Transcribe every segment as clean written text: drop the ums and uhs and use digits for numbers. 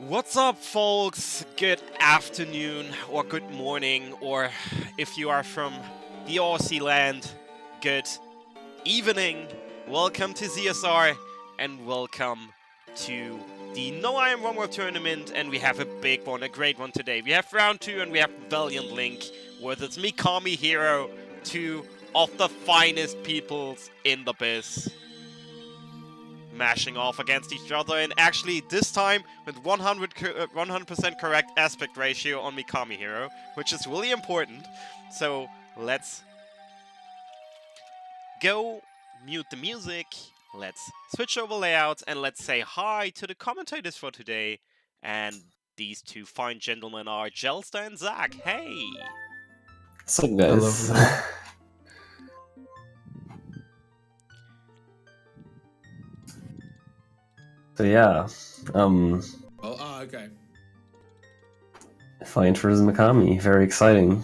What's up, folks? Good afternoon, or good morning, or if you are from the Aussie land, good evening. Welcome to ZSR, and welcome to the No I Am Wrong tournament, and we have a big one, a great one today. We have round 2, and we have ValientLink, with its MikamiHero, two of the finest peoples in the biz, mashing off against each other, and actually this time with 100% correct aspect ratio on MikamiHero, which is really important. So let's go mute the music, let's switch over layouts, and let's say hi to the commentators for today. And these two fine gentlemen are Jelsta and Zach. Hey! What's up, guys? Hello. So yeah, Okay. Valiant vs Mikami, very exciting.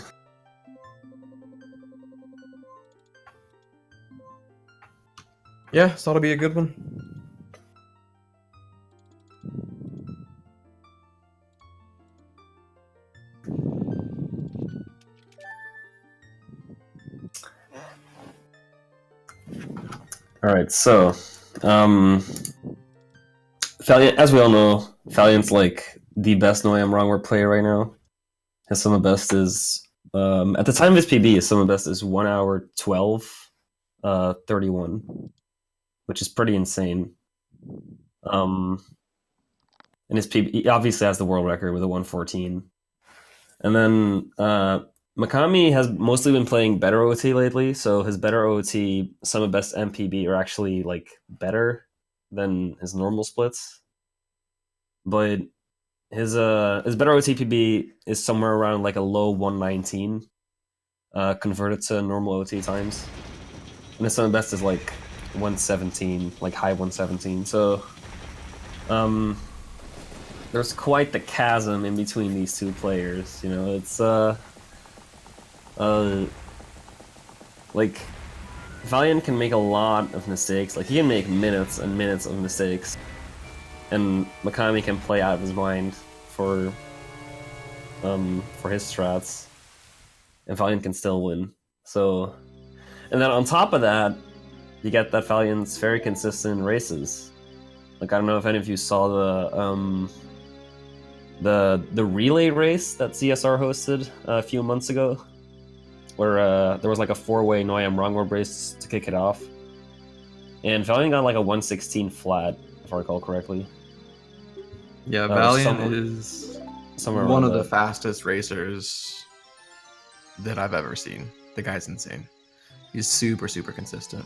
Yeah, so it'll be a good one. Alright, so, Valiant, as we all know, Valiant's like the best No I Am Wrong player right now. His sum of best is, at the time of his PB, his sum of best is 1 hour 12, 31, which is pretty insane. And his PB, he obviously has the world record with a 114. And then, Mikami has mostly been playing better OT lately, so his better OT, sum of best MPB are actually like better than his normal splits. But his better OT PB is somewhere around like a low 119, converted to normal OT times. And his sum of best is like 117, like high 117. So there's quite the chasm in between these two players, you know, it's like, Valiant can make a lot of mistakes. Like, he can make minutes and minutes of mistakes, and Mikami can play out of his mind for his strats, and Valiant can still win. So, and then on top of that, you get that Valiant's very consistent races. Like, I don't know if any of you saw the relay race that CSR hosted a few months ago, where there was like a 4-way No I Am Wrong race to kick it off. And Valiant got like a 116 flat, if I recall correctly. Yeah, Valiant is one of the fastest racers that I've ever seen. The guy's insane. He's super, super consistent.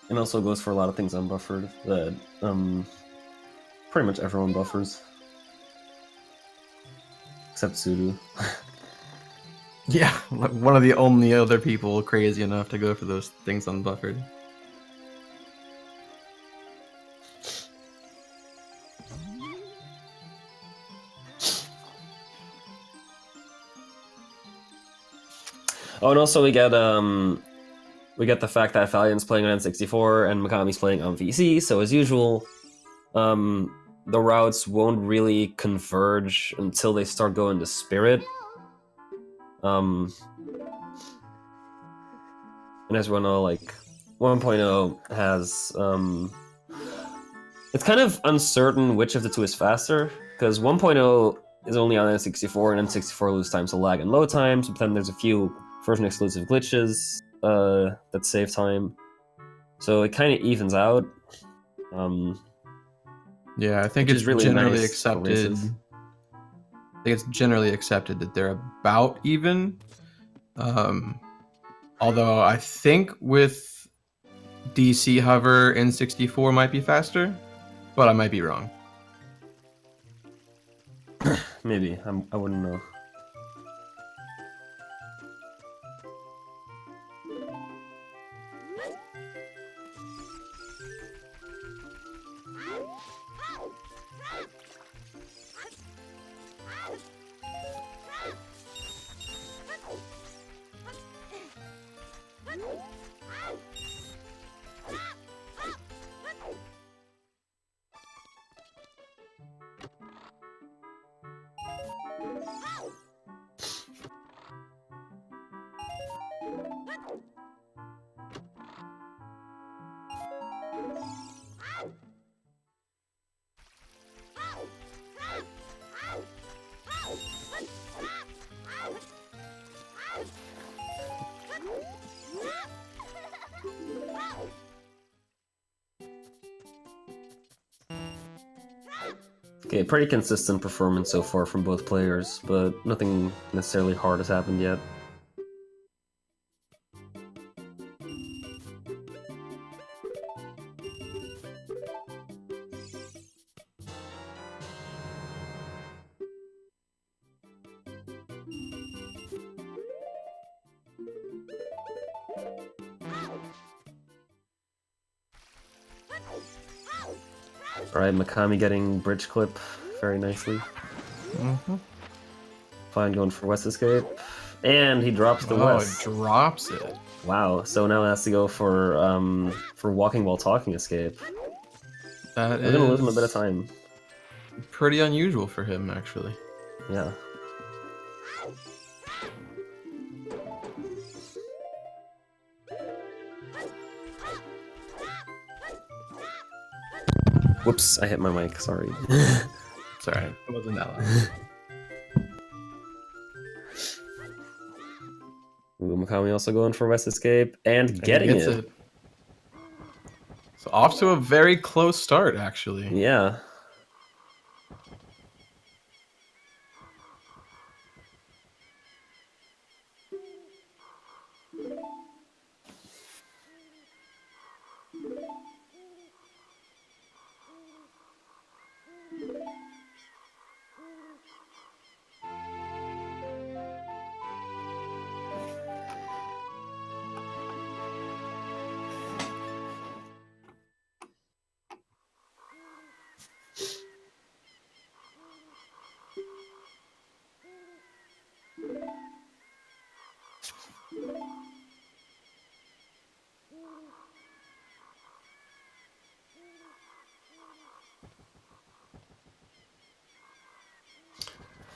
And also goes for a lot of things unbuffered that pretty much everyone buffers. Except Sudo. Yeah, one of the only other people crazy enough to go for those things unbuffered. Oh, and also we get the fact that Valiant's playing on N64 and Mikami's playing on VC, so as usual, the routes won't really converge until they start going to Spirit. And as we know, like, 1.0 has, it's kind of uncertain which of the two is faster, because 1.0 is only on N64, and N64 lose times to lag and load times, but then there's a few version-exclusive glitches that save time. So it kind of evens out. Yeah, I think it's really generally nice accepted. I think it's generally accepted that they're about even. Although I think with DC hover N64 might be faster, but I might be wrong. Maybe. I wouldn't know. Okay, pretty consistent performance so far from both players, but nothing necessarily hard has happened yet. Alright, Mikami getting bridge clip very nicely. Fine, going for West Escape. And he drops the West. Oh, it drops it. Wow, so now it has to go for walking while talking escape. That We're gonna lose him a bit of time. Pretty unusual for him, actually. Yeah. Whoops, I hit my mic, sorry. Sorry, it wasn't that loud. Ooh, Mikami also going for West Escape and getting it. So off to a very close start, actually. Yeah.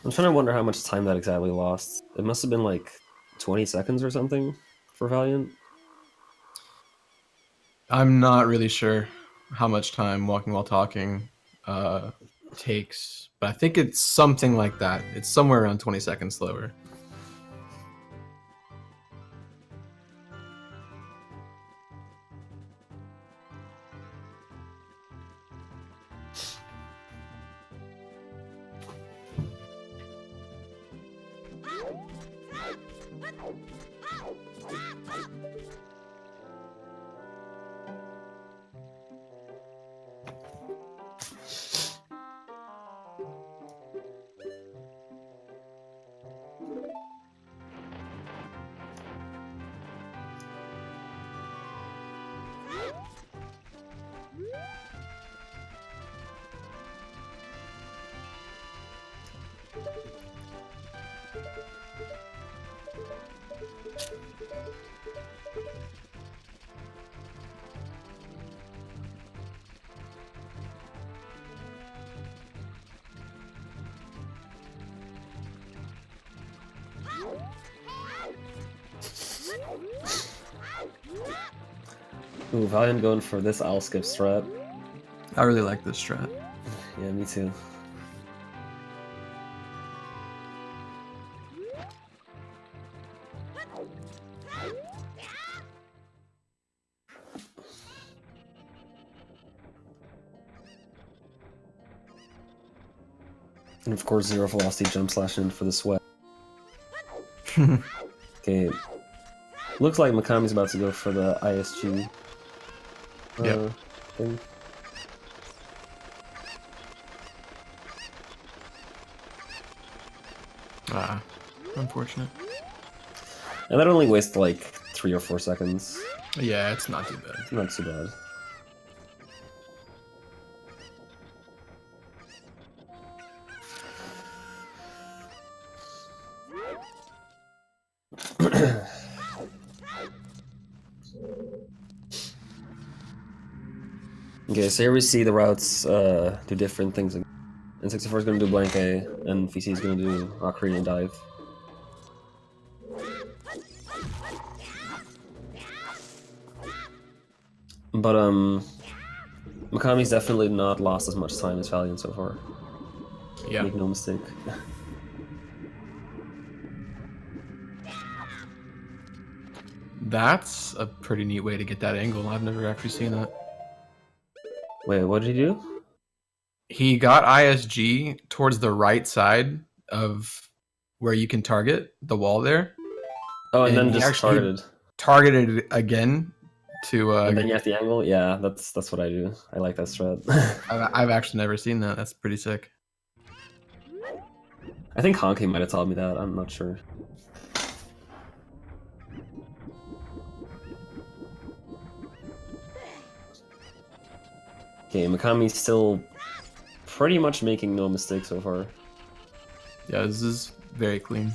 I'm trying to wonder how much time that exactly lost. It must have been like 20 seconds or something for Valiant. I'm not really sure how much time walking while talking takes, but I think it's something like that. It's somewhere around 20 seconds slower. Ooh, Valiant going for this I'll skip strat. I really like this strat. Yeah, me too. And of course, zero velocity jump slash in for the sweat. Okay. Looks like Mikami's about to go for the ISG thing. Ah, unfortunate. And that only wastes like 3 or 4 seconds. Yeah, it's not too bad. It's not too bad. Okay, so here we see the routes do different things. N64 is going to do blank A, and VC is going to do Ocarina and dive. But Mikami's definitely not lost as much time as Valiant so far. Yeah. Make no mistake. That's a pretty neat way to get that angle. I've never actually seen that. Wait, what did he do? He got ISG towards the right side of where you can target the wall there. Oh, and then just targeted. Targeted again to. And then you have the angle. Yeah, that's what I do. I like that strat. I've actually never seen that. That's pretty sick. I think Honky might have taught me that. I'm not sure. Okay, Mikami's still pretty much making no mistakes so far. Yeah, this is very clean.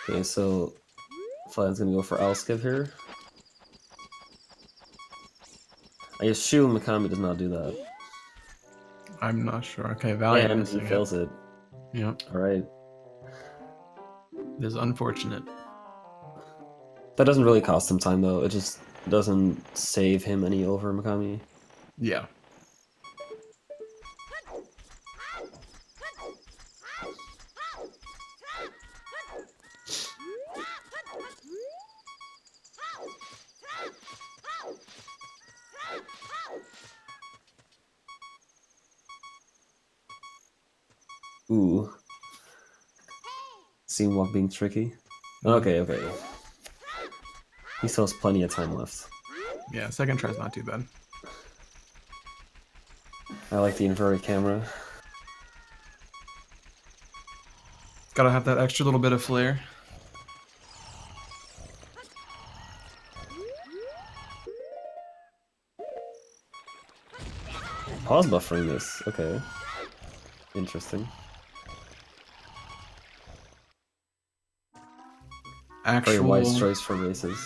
Okay, so Valiant's gonna go for Alskiv here. I assume Mikami does not do that. I'm not sure. Okay, Valiant. And he fails it. Yep. Alright. This is unfortunate. That doesn't really cost him time though, it just doesn't save him any over Mikami. Yeah. Ooh. Seamwalk being tricky. Okay, okay. He still has plenty of time left. Yeah, second try's not too bad. I like the inverted camera. Gotta have that extra little bit of flair. Pause buffering this. Okay. Interesting. Actual very wise choice for races.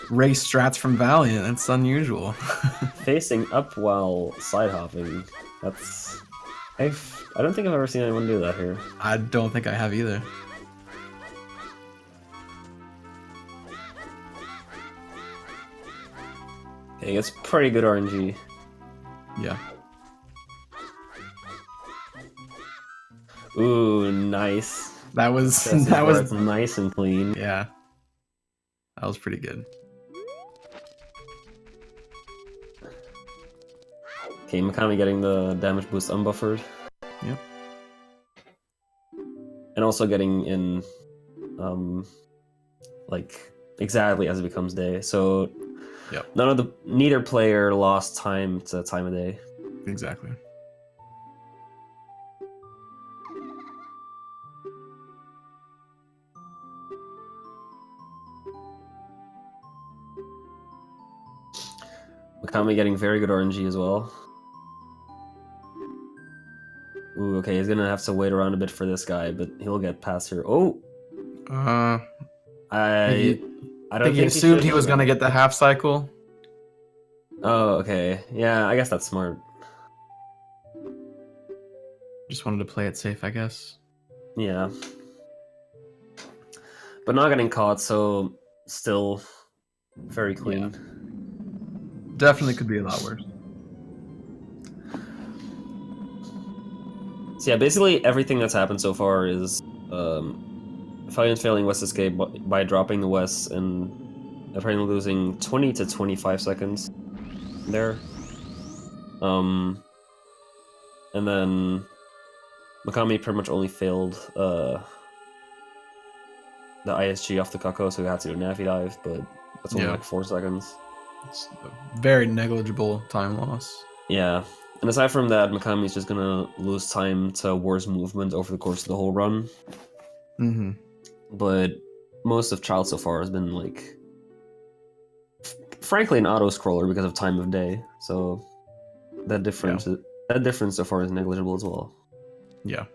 Race strats from Valiant. That's unusual. Facing up while side hopping. That's I don't think I've ever seen anyone do that here. I don't think I have either. Okay, it's pretty good RNG. Yeah. Ooh, nice. That was nice and clean. Yeah. That was pretty good. Okay, Mikami getting the damage boost unbuffered. Yep. And also getting in like exactly as it becomes day. So yep. Neither player lost time to time of day. Exactly. Mikami getting very good RNG as well. Ooh, okay, he's gonna have to wait around a bit for this guy, but he'll get past here. Oh! I don't think he assumed he was gonna get the half cycle. Oh, okay. Yeah, I guess that's smart. Just wanted to play it safe, I guess. Yeah. But not getting caught, so still very clean. Yeah. Definitely could be a lot worse. So yeah, basically everything that's happened so far is Valiant failing West Escape by dropping the West and apparently losing 20 to 25 seconds there. And then Mikami pretty much only failed the ISG off the Kako, so he had to do a Navi dive, but that's only like 4 seconds. It's a very negligible time loss. Yeah, and aside from that, Mikami's just gonna lose time to War's movement over the course of the whole run. Mm-hmm. But most of Child so far has been like, frankly, an auto scroller because of time of day. So that difference so far is negligible as well. Yeah.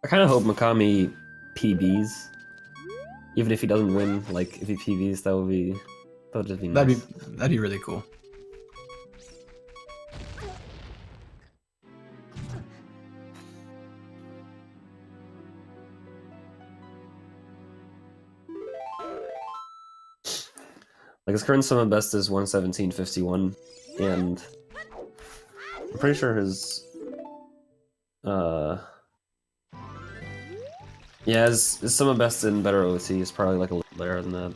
I kind of hope Mikami PBs, even if he doesn't win. Like if he PBs, that would just be nice. That'd be really cool. Like his current sum best is 117.51, and I'm pretty sure his his sum best in better OT is probably like a little better than that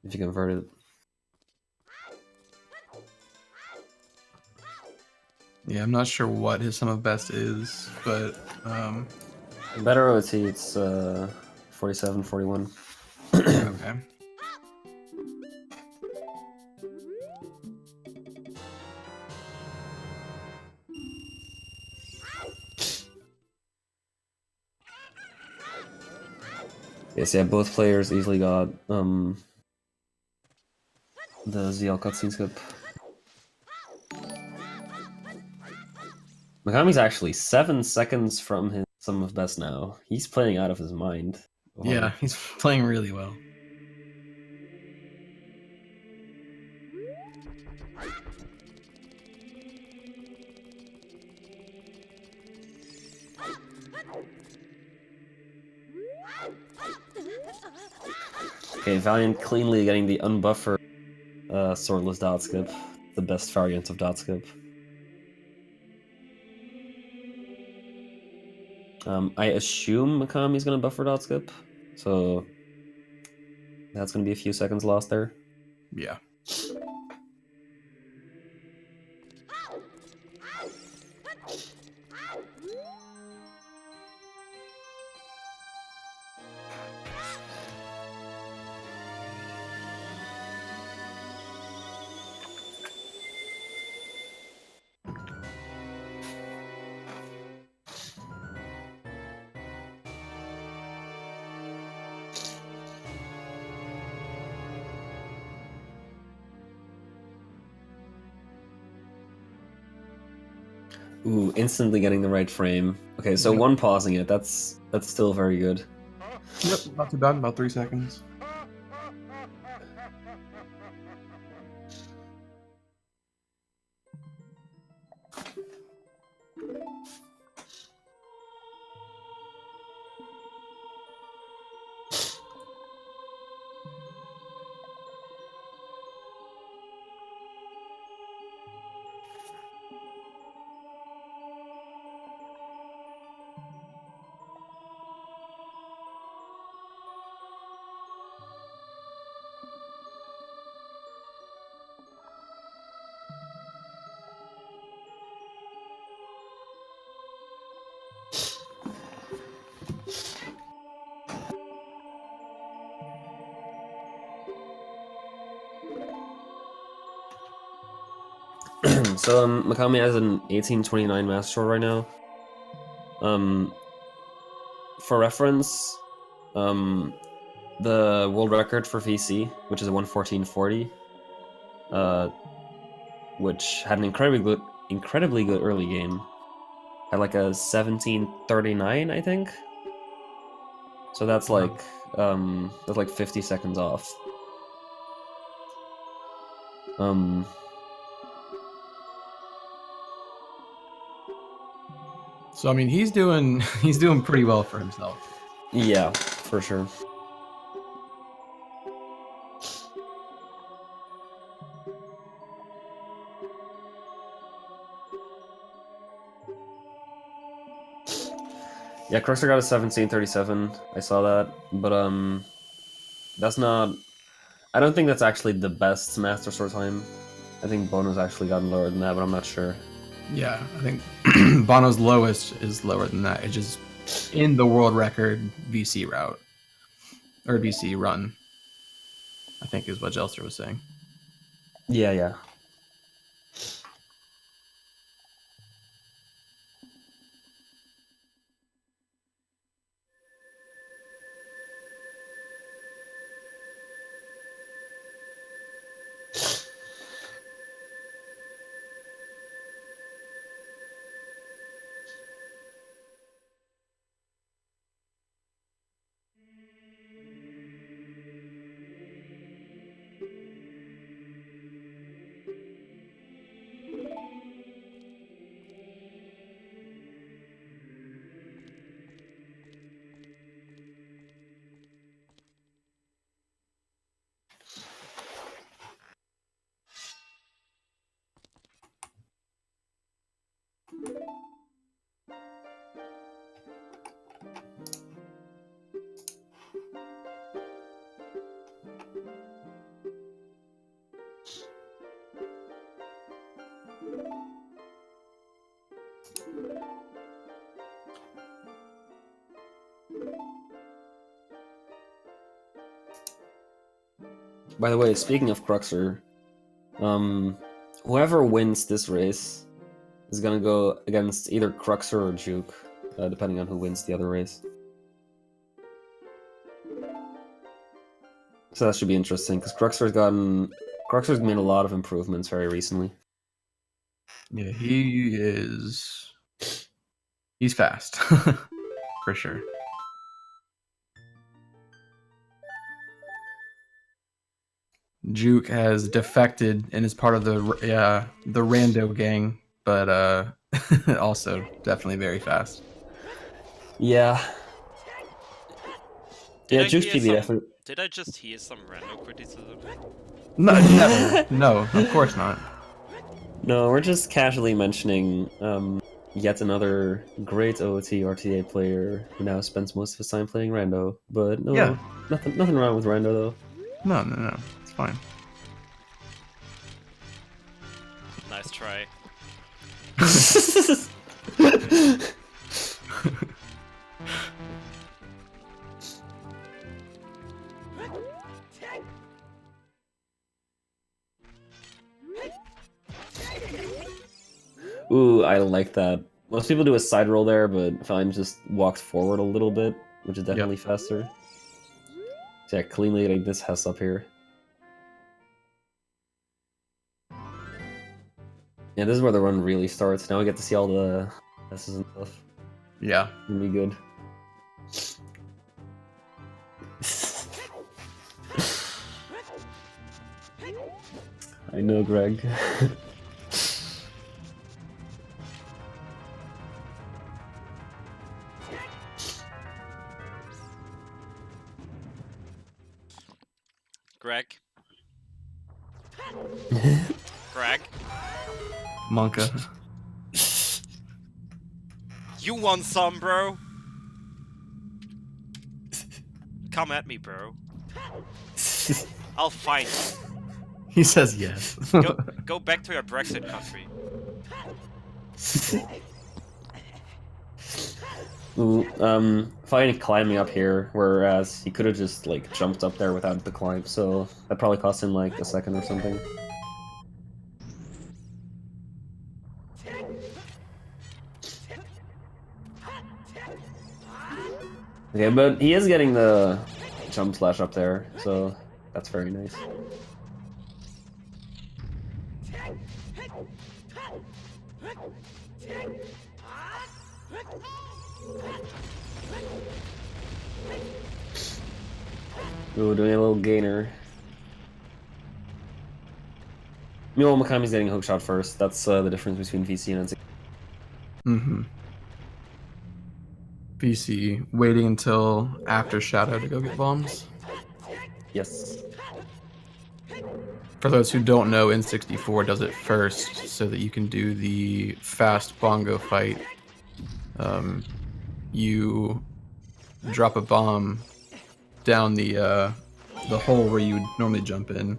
if you convert it. Yeah, I'm not sure what his sum of best is, but better OT it's 47.41. Okay. Yes, yeah, both players easily got the ZL cutscene skip. Mikami's actually 7 seconds from his sum of best now. He's playing out of his mind. Wow. Yeah, he's playing really well. Okay, Valiant cleanly getting the unbuffered swordless dot skip, the best variant of dot skip. I assume Mikami's gonna buffer dot skip, so that's gonna be a few seconds lost there. Yeah. Ooh, instantly getting the right frame. Okay, so one pausing it, that's still very good. Yep, not too bad, about 3 seconds. So Mikami has an 1829 Master Sword right now. For reference, the world record for VC, which is a 114.40, which had an incredibly good early game, had like a 1739, I think. So that's like 50 seconds off. So I mean, he's doing pretty well for himself. Yeah, for sure. Yeah, Cruxer got a 1737. I saw that, but that's not. I don't think that's actually the best Master Sword time. I think Bono's actually gotten lower than that, but I'm not sure. Yeah, I think Bono's lowest is lower than that. It's just in the world record VC route or VC run, I think is what Jelster was saying. Yeah. By the way, speaking of Cruxer, whoever wins this race is gonna go against either Cruxer or Juke, depending on who wins the other race. So that should be interesting, because Cruxer's made a lot of improvements very recently. Yeah, he's fast, for sure. Juke has defected and is part of the rando gang, but also definitely very fast. Yeah. Juke's PB definitely. Did I just hear some rando criticism? No, never. No, of course not. No, we're just casually mentioning yet another great OOT RTA player who now spends most of his time playing rando. But no, yeah. nothing wrong with rando though. No. It's fine. Nice try. Ooh, I like that. Most people do a side roll there, but Fine just walked forward a little bit, which is definitely faster. So yeah, cleanly getting this Hess up here. Yeah, this is where the run really starts. Now we get to see all the Hesses and stuff. Yeah. It'll be good. I know, Greg. Greg? Greg? Monka. You want some, bro? Come at me, bro. I'll find you. He says yes. Go back to your Brexit country. Ooh, Fine climbing up here, whereas he could have just like jumped up there without the climb, so that probably cost him like a second or something. Okay, but he is getting the jump slash up there, so that's very nice. Ooh, doing a little gainer. Meanwhile, Mikami's getting hookshot first. That's the difference between VC and NC. Mm-hmm. VC waiting until after Shadow to go get bombs. Yes. For those who don't know, N64 does it first so that you can do the fast bongo fight. You drop a bomb down the hole where you would normally jump in,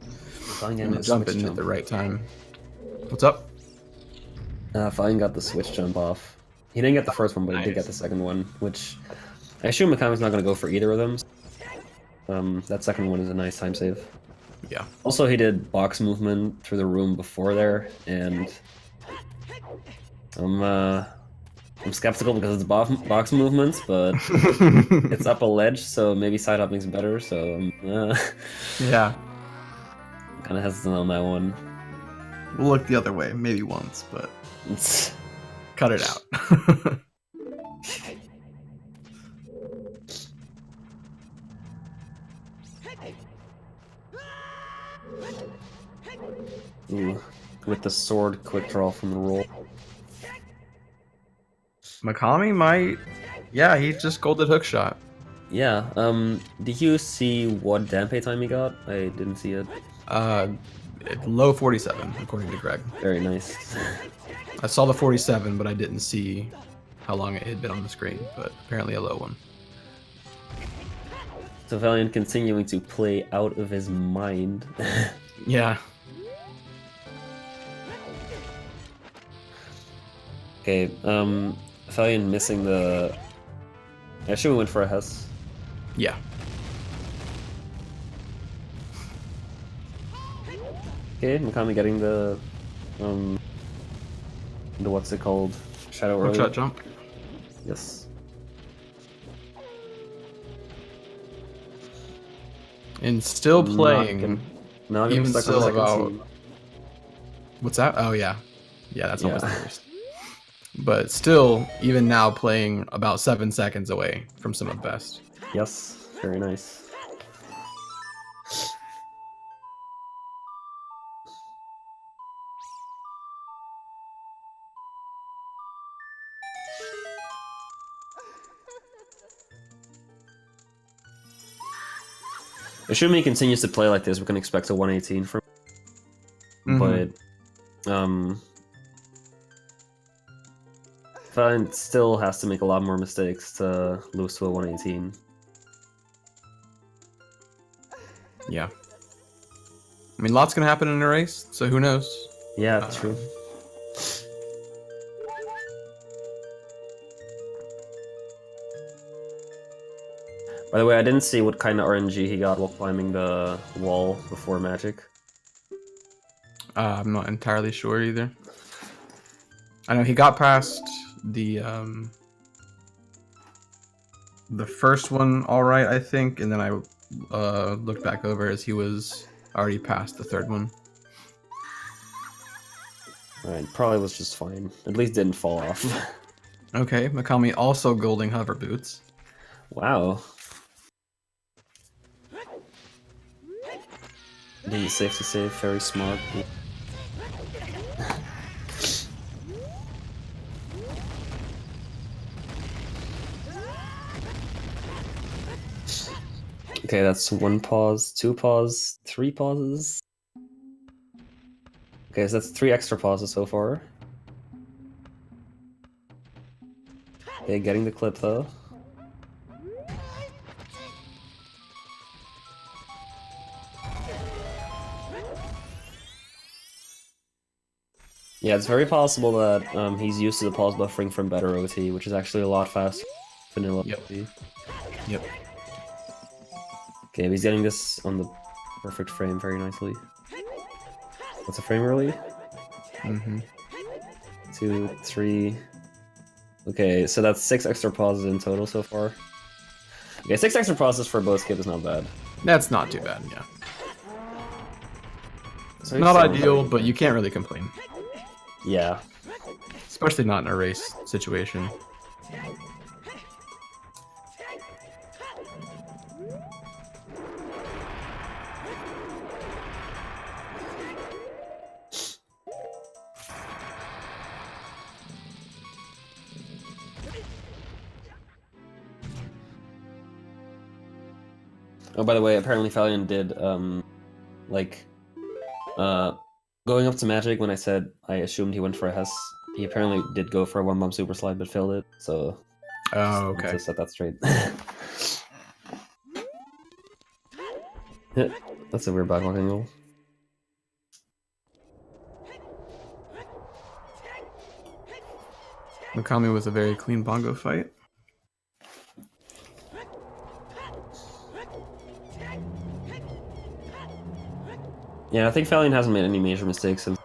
and jump in at the right time. What's up? Fine got the switch jump off. He didn't get the first one, but he did get the second one, which I assume Mikami's not going to go for either of them. That second one is a nice time save. Yeah. Also, he did box movement through the room before there, and I'm skeptical because it's box movements, but it's up a ledge, so maybe side hopping's better. So yeah, kind of hesitant on that one. We'll look the other way, maybe once, but cut it out. Ooh, with the sword quick draw from the roll. Mikami might... Yeah, he just golded hookshot. Yeah, did you see what Dampe time he got? I didn't see it. Low 47, according to Greg. Very nice. I saw the 47, but I didn't see how long it had been on the screen, but apparently a low one. So Valiant continuing to play out of his mind. Yeah. Okay, Valiant missing the... Actually, we went for a Hess. Yeah. Okay, Mikami getting the what's it called? Shadow early. Hookshot jump. Yes. And still playing. Not even stuck still on the about... second team. What's that? Oh, yeah. Yeah, that's always the worst. But still, even now, playing about 7 seconds away from some of best. Yes, very nice. Assuming he continues to play like this, we can expect a 118 from him. But Valiant still has to make a lot more mistakes to lose to a 118. Yeah. I mean, lots gonna happen in a race, so who knows? Yeah, that's true. By the way, I didn't see what kind of RNG he got while climbing the wall before Magic. I'm not entirely sure either. I know he got past the first one all right, I think, and then I looked back over as he was already past the third one. Alright, probably was just fine. At least didn't fall off. Okay, Mikami also golding hover boots. Wow. The safety save, very smart. Okay, that's 1 pause, 2 pause, 3 pauses. Okay, so that's 3 extra pauses so far. Okay, getting the clip though. Yeah, it's very possible that he's used to the pause buffering from better OT, which is actually a lot faster than vanilla OT. Yep. Okay, but he's getting this on the perfect frame very nicely. What's the frame early? 2, 3. Okay, so that's 6 extra pauses in total so far. Okay, 6 extra pauses for a bow skip is not bad. That's not too bad, yeah. So Not ideal, but you can't really complain. Yeah. Especially not in a race situation. Oh, by the way, apparently Valiant did, going up to Magic when I said I assumed he went for a Hess, he apparently did go for a 1-bomb super slide but failed it, so... Oh, just okay. to set that straight. That's a weird backwalk angle. Mikami was a very clean bongo fight. Yeah, I think Valiant hasn't made any major mistakes since.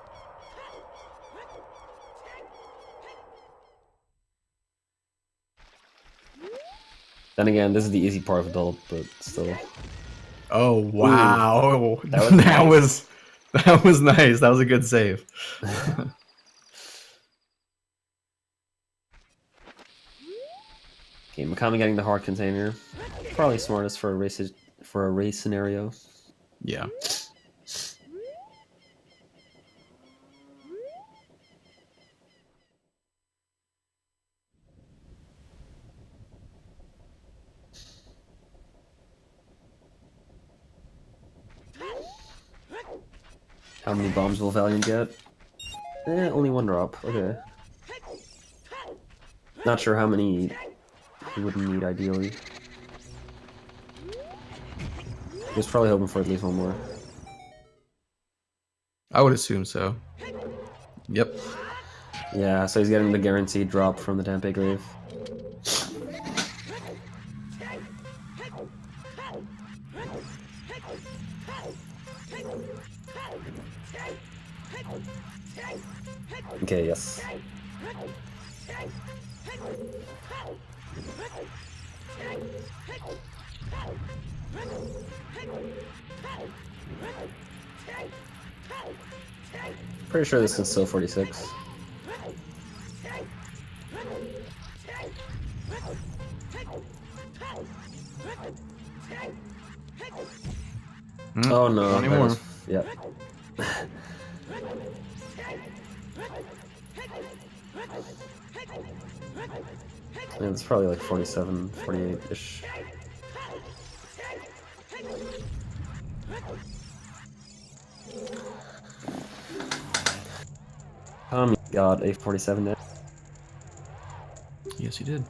Then again, this is the easy part of adult, but still. Oh wow, Ooh, that was that was nice. That was a good save. Okay, Mikami getting the hard container. Probably smartest for a race scenario. Yeah. How many bombs will Valiant get? Only 1 drop. Okay. Not sure how many he would need ideally. He was probably hoping for at least 1 more. I would assume so. Yep. Yeah, so he's getting the guaranteed drop from the Dampe Grave. Okay, yes. Pretty sure this is still 46. Oh no, not anymore. Yep. Yeah, it's probably like 47, 48-ish. Got a 47 there. Yes, he did.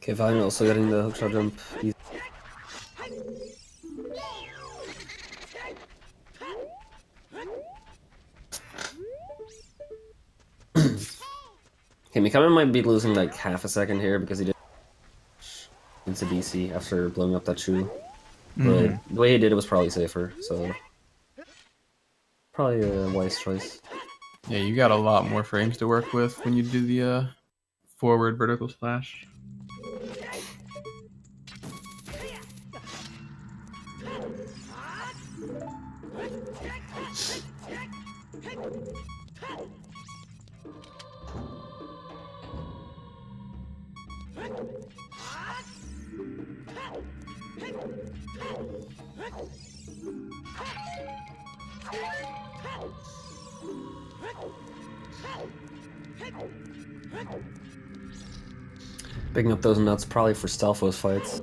Okay, Valiant also getting the hookshot jump. Okay, Mikami might be losing like half a second here because he did into DC after blowing up that shoe. But the way he did it was probably safer, so probably a wise choice. Yeah, you got a lot more frames to work with when you do the forward vertical slash. Picking up those nuts probably for Stalfos fights.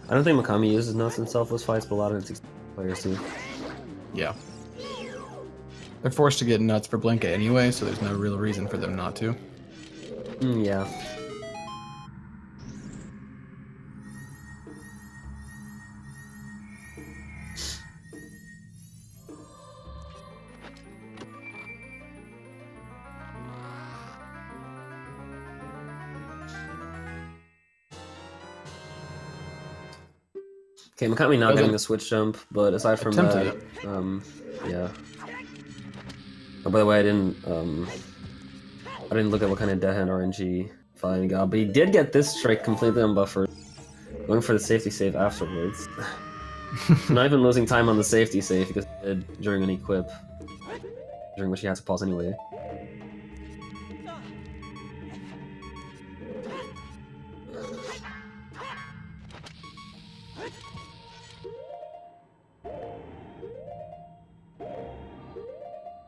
I don't think Mikami uses nuts in Stalfos fights, but a lot of N64 players do. Yeah. They're forced to get nuts for Blanka anyway, so there's no real reason for them not to. Yeah. Okay, Mikami not getting the switch jump, but aside from that, yeah. Oh, by the way, I didn't look at what kind of dead hand RNG Valiant got, but he did get this strike completely unbuffered, going for the safety save afterwards. Not even losing time on the safety save because he did during an equip, during which he had to pause anyway.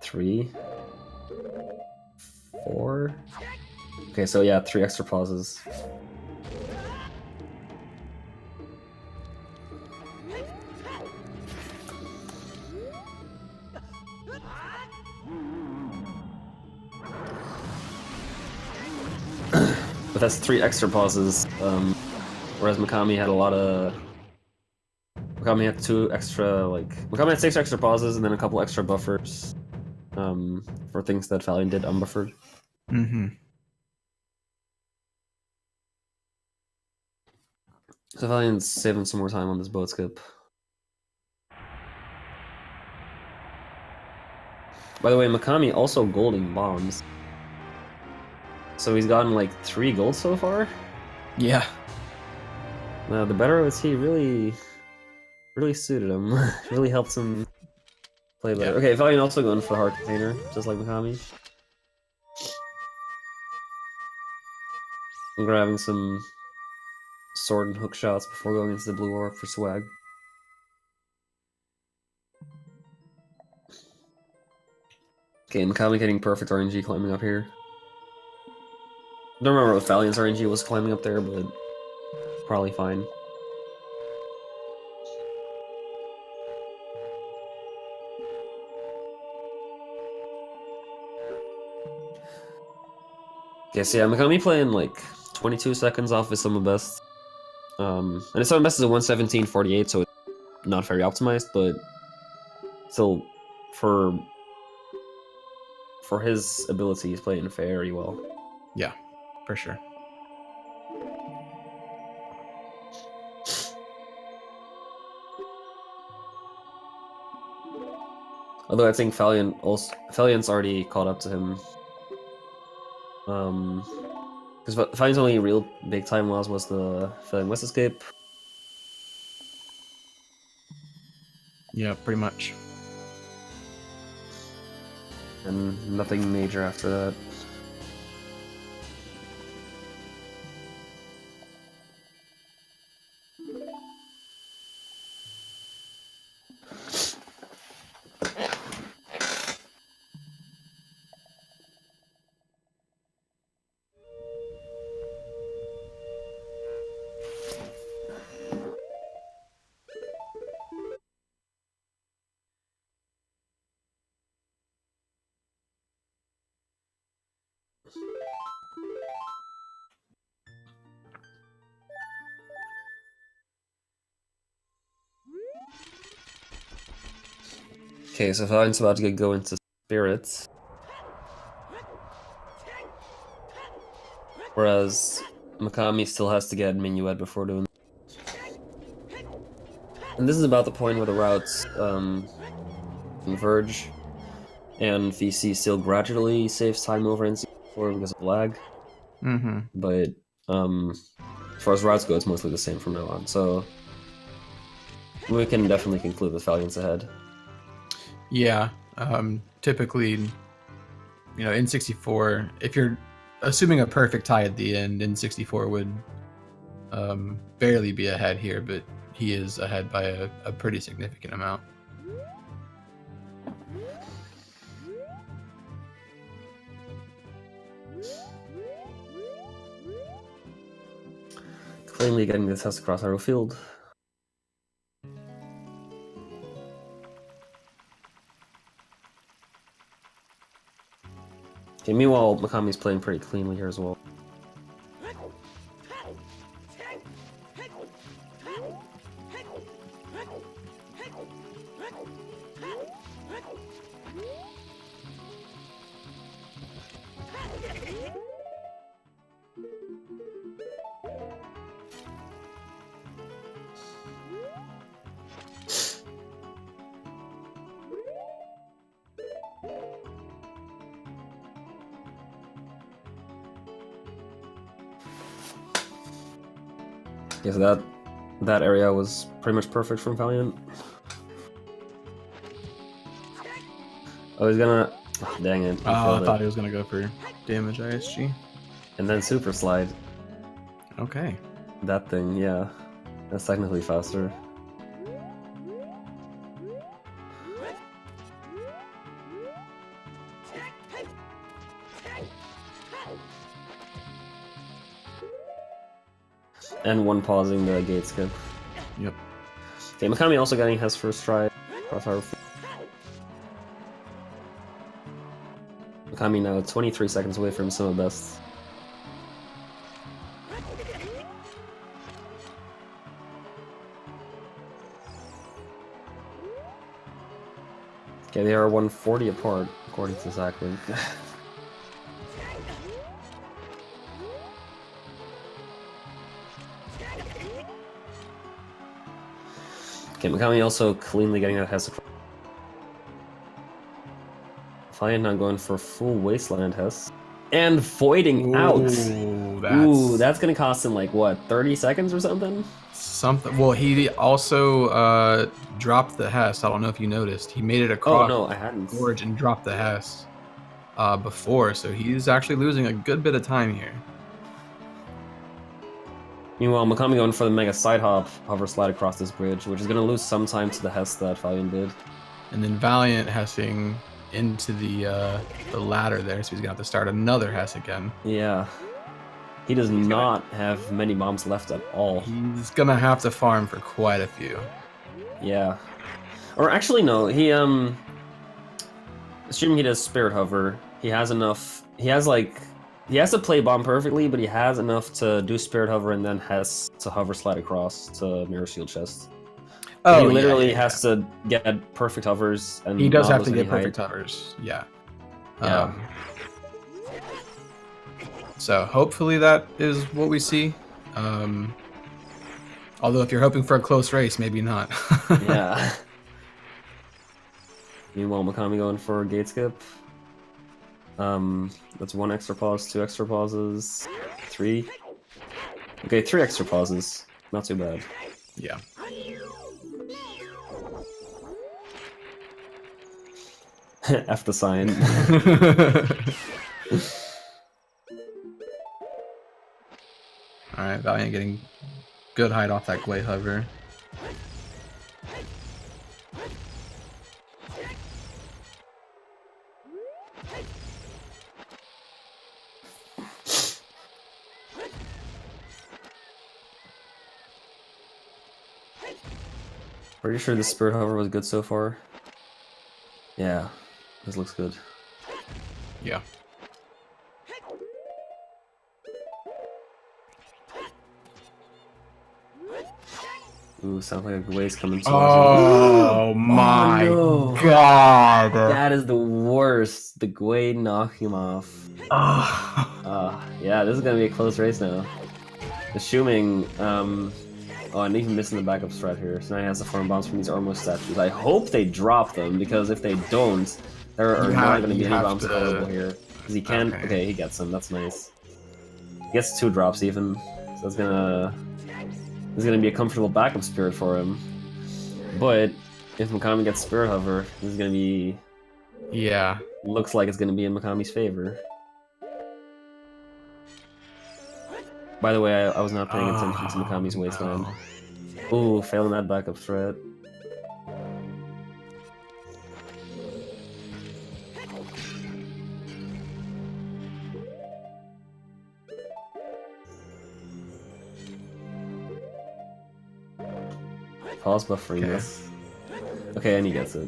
Three, 4. Okay, so yeah, 3 extra pauses. But that's 3 extra pauses, whereas Mikami had a lot of... Mikami had 2 extra, Mikami had 6 extra pauses and then a couple extra buffers, for things that Valiant did unbuffered. Mm-hmm. So Valiant's saving some more time on this boat skip. By the way, Mikami also golding bombs. So he's gotten like 3 gold so far? Yeah. The better OT really suited him. Really helps him play better. Yeah. Okay, Valiant also going for hard container, just like Mikami. I'm grabbing some sword and hook shots before going into the blue orb for swag. Okay, Mikami getting perfect RNG climbing up here. I don't remember what Valiant's RNG was climbing up there, but probably fine. Okay, so yeah, Mikami playing like 22 seconds off his summer best. And his summer best is a 117.48, so it's not very optimized, but still, for his ability, he's playing very well. Yeah, for sure. Although I think Valiant's already caught up to him. Because Valiant's only real big time loss was the Valiant West Escape. Yeah, pretty much. And nothing major after that. Okay, so Valiant's about to go into Spirits. Whereas Mikami still has to get Minuet before doing that. And this is about the point where the routes converge, and VC still gradually saves time over NC4 because of lag. Mm-hmm. But as far as routes go, it's mostly the same from now on. So we can definitely conclude that Valiant's ahead. Yeah. Typically, in 64, if you're assuming a perfect tie at the end, in 64 would barely be ahead here, but he is ahead by a pretty significant amount. Cleanly getting this test across our field. Okay, meanwhile, Mikami's playing pretty cleanly here as well. Yeah, so that area was pretty much perfect from Valiant. Oh, he's gonna... Oh, dang it. Oh, I thought he was gonna go for damage ISG. And then Super Slide. Okay. That thing, yeah. That's technically faster. And one pausing the gate skip. Yep. Okay, Mikami also getting his first try. Crossfire. Mikami now 23 seconds away from Summa Best. Okay, they are 140 apart, according to ZachLink. Okay, Mikami also cleanly getting out Hess. Valiant now going for full Wasteland Hess. And voiding out! Ooh, that's gonna cost him like, what, 30 seconds or something? Something. Well, he also dropped the Hess. I don't know if you noticed. He made it across. Oh, no, I hadn't. Gorge and dropped the Hess before, so he's actually losing a good bit of time here. Meanwhile, Mikami going for the Mega Side Hop, hover slide across this bridge, which is going to lose some time to the Hess that Valiant did. And then Valiant Hessing into the ladder there, so he's going to have to start another Hess again. Yeah. He does not have many bombs left at all. He's going to have to farm for quite a few. Yeah. Or actually, no, he, assuming he does Spirit Hover, he has enough, he has to play bomb perfectly, but he has enough to do Spirit Hover and then has to hover slide across to Mirror Shield Chest. Oh, he literally has to get perfect hovers, and he does not have to lose get any perfect height. hovers. Yeah. Yeah. So hopefully that is what we see. Although if you're hoping for a close race, maybe not. Yeah. Meanwhile, Mikami going for a gate skip. That's 1 extra pause, 2 extra pauses, 3. Okay, 3 extra pauses. Not too bad. Yeah. F the sign. Alright, Valiant getting good height off that Gwei hover. Pretty sure the Spirit Hover was good so far. Yeah, this looks good. Yeah. Ooh, sounds like a Gwei's coming to us. Oh my no. god! That is the worst. The Gwei knocked him off. Yeah, this is gonna be a close race now. Assuming, oh, and even missing the backup strat here. So now he has to farm bombs from these Ormo statues. I hope they drop them, because if they don't, there are not going to be any bombs available here. Because he can't... Okay, he gets them. That's nice. He gets 2 drops even. So that's gonna... This is going to be a comfortable backup spirit for him. But if Mikami gets Spirit Hover, this is going to be... Yeah. Looks like it's going to be in Mikami's favor. By the way, I was not paying attention to Mikami's waistline. Ooh, failing that backup threat. Pause buffering this. Okay, and he gets it.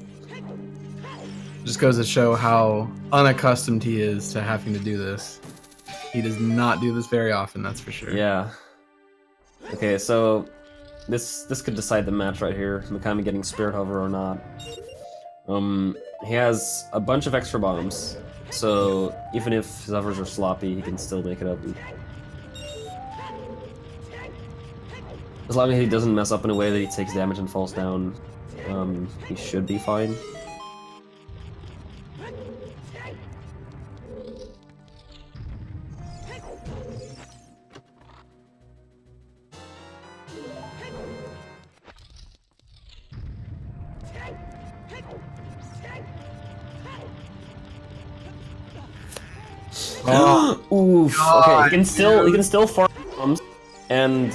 Just goes to show how unaccustomed he is to having to do this. He does not do this very often, that's for sure. Yeah. Okay, so this could decide the match right here. Mikami getting Spirit Hover or not. He has a bunch of extra bombs, so even if his hovers are sloppy, he can still make it up. As long as he doesn't mess up in a way that he takes damage and falls down, he should be fine. Oof. Okay, he can still farm bombs, and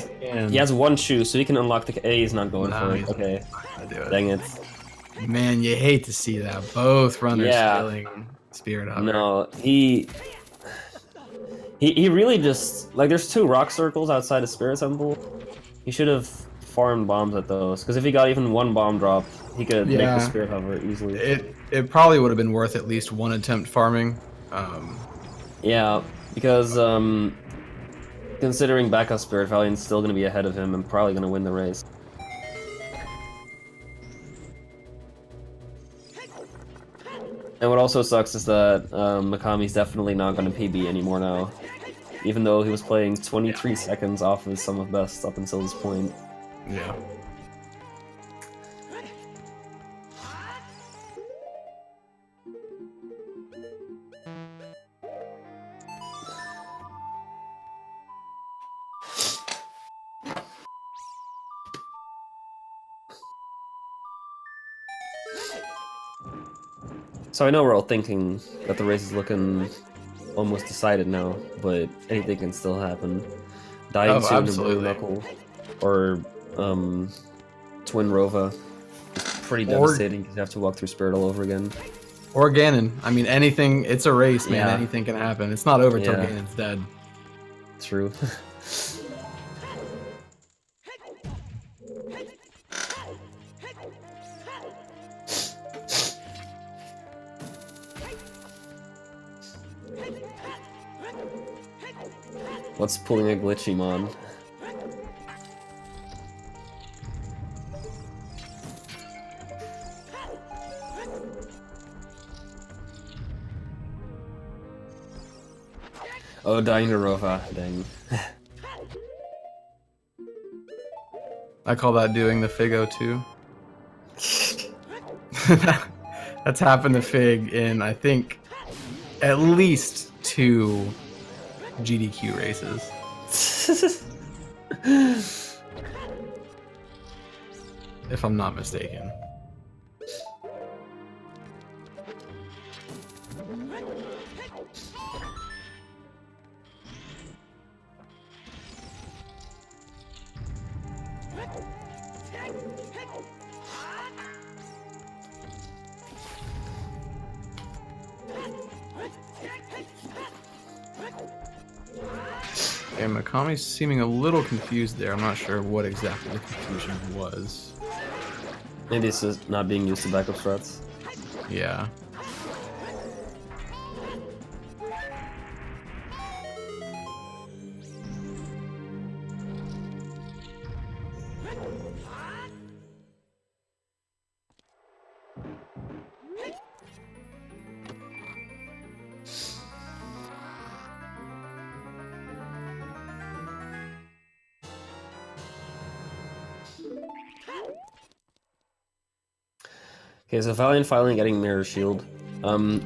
he has one shoe, so he can unlock the A. He's not going for it. Okay, dang it. Man, you hate to see that. Both runners failing Spirit Hover. No, he really just like there's 2 rock circles outside of Spirit Temple. He should have farmed bombs at those, because if he got even 1 bomb drop, he could make the Spirit Hover easily. It probably would have been worth at least 1 attempt farming. Yeah, because considering backup Spirit, Valiant's still going to be ahead of him and probably going to win the race. And what also sucks is that Mikami's definitely not going to PB anymore now, even though he was playing 23 seconds off of his sum of best up until this point. Yeah. So I know we're all thinking that the race is looking almost decided now, but anything can still happen. Dying soon to Blue Knuckle or Twin Rova is pretty devastating because you have to walk through Spirit all over again. Or Ganon. I mean, anything. It's a race, man. Anything can happen. It's not over till Ganon's dead. True. What's pulling a glitchy mon? Oh, dying to Rova, dang. I call that doing the Figo too. That's happened to Fig in, I think, at least 2 GDQ races. If I'm not mistaken. And Mikami's seeming a little confused there. I'm not sure what exactly the confusion was. Maybe it's just not being used to backup threats. Yeah. Okay, so Valiant finally getting Mirror Shield.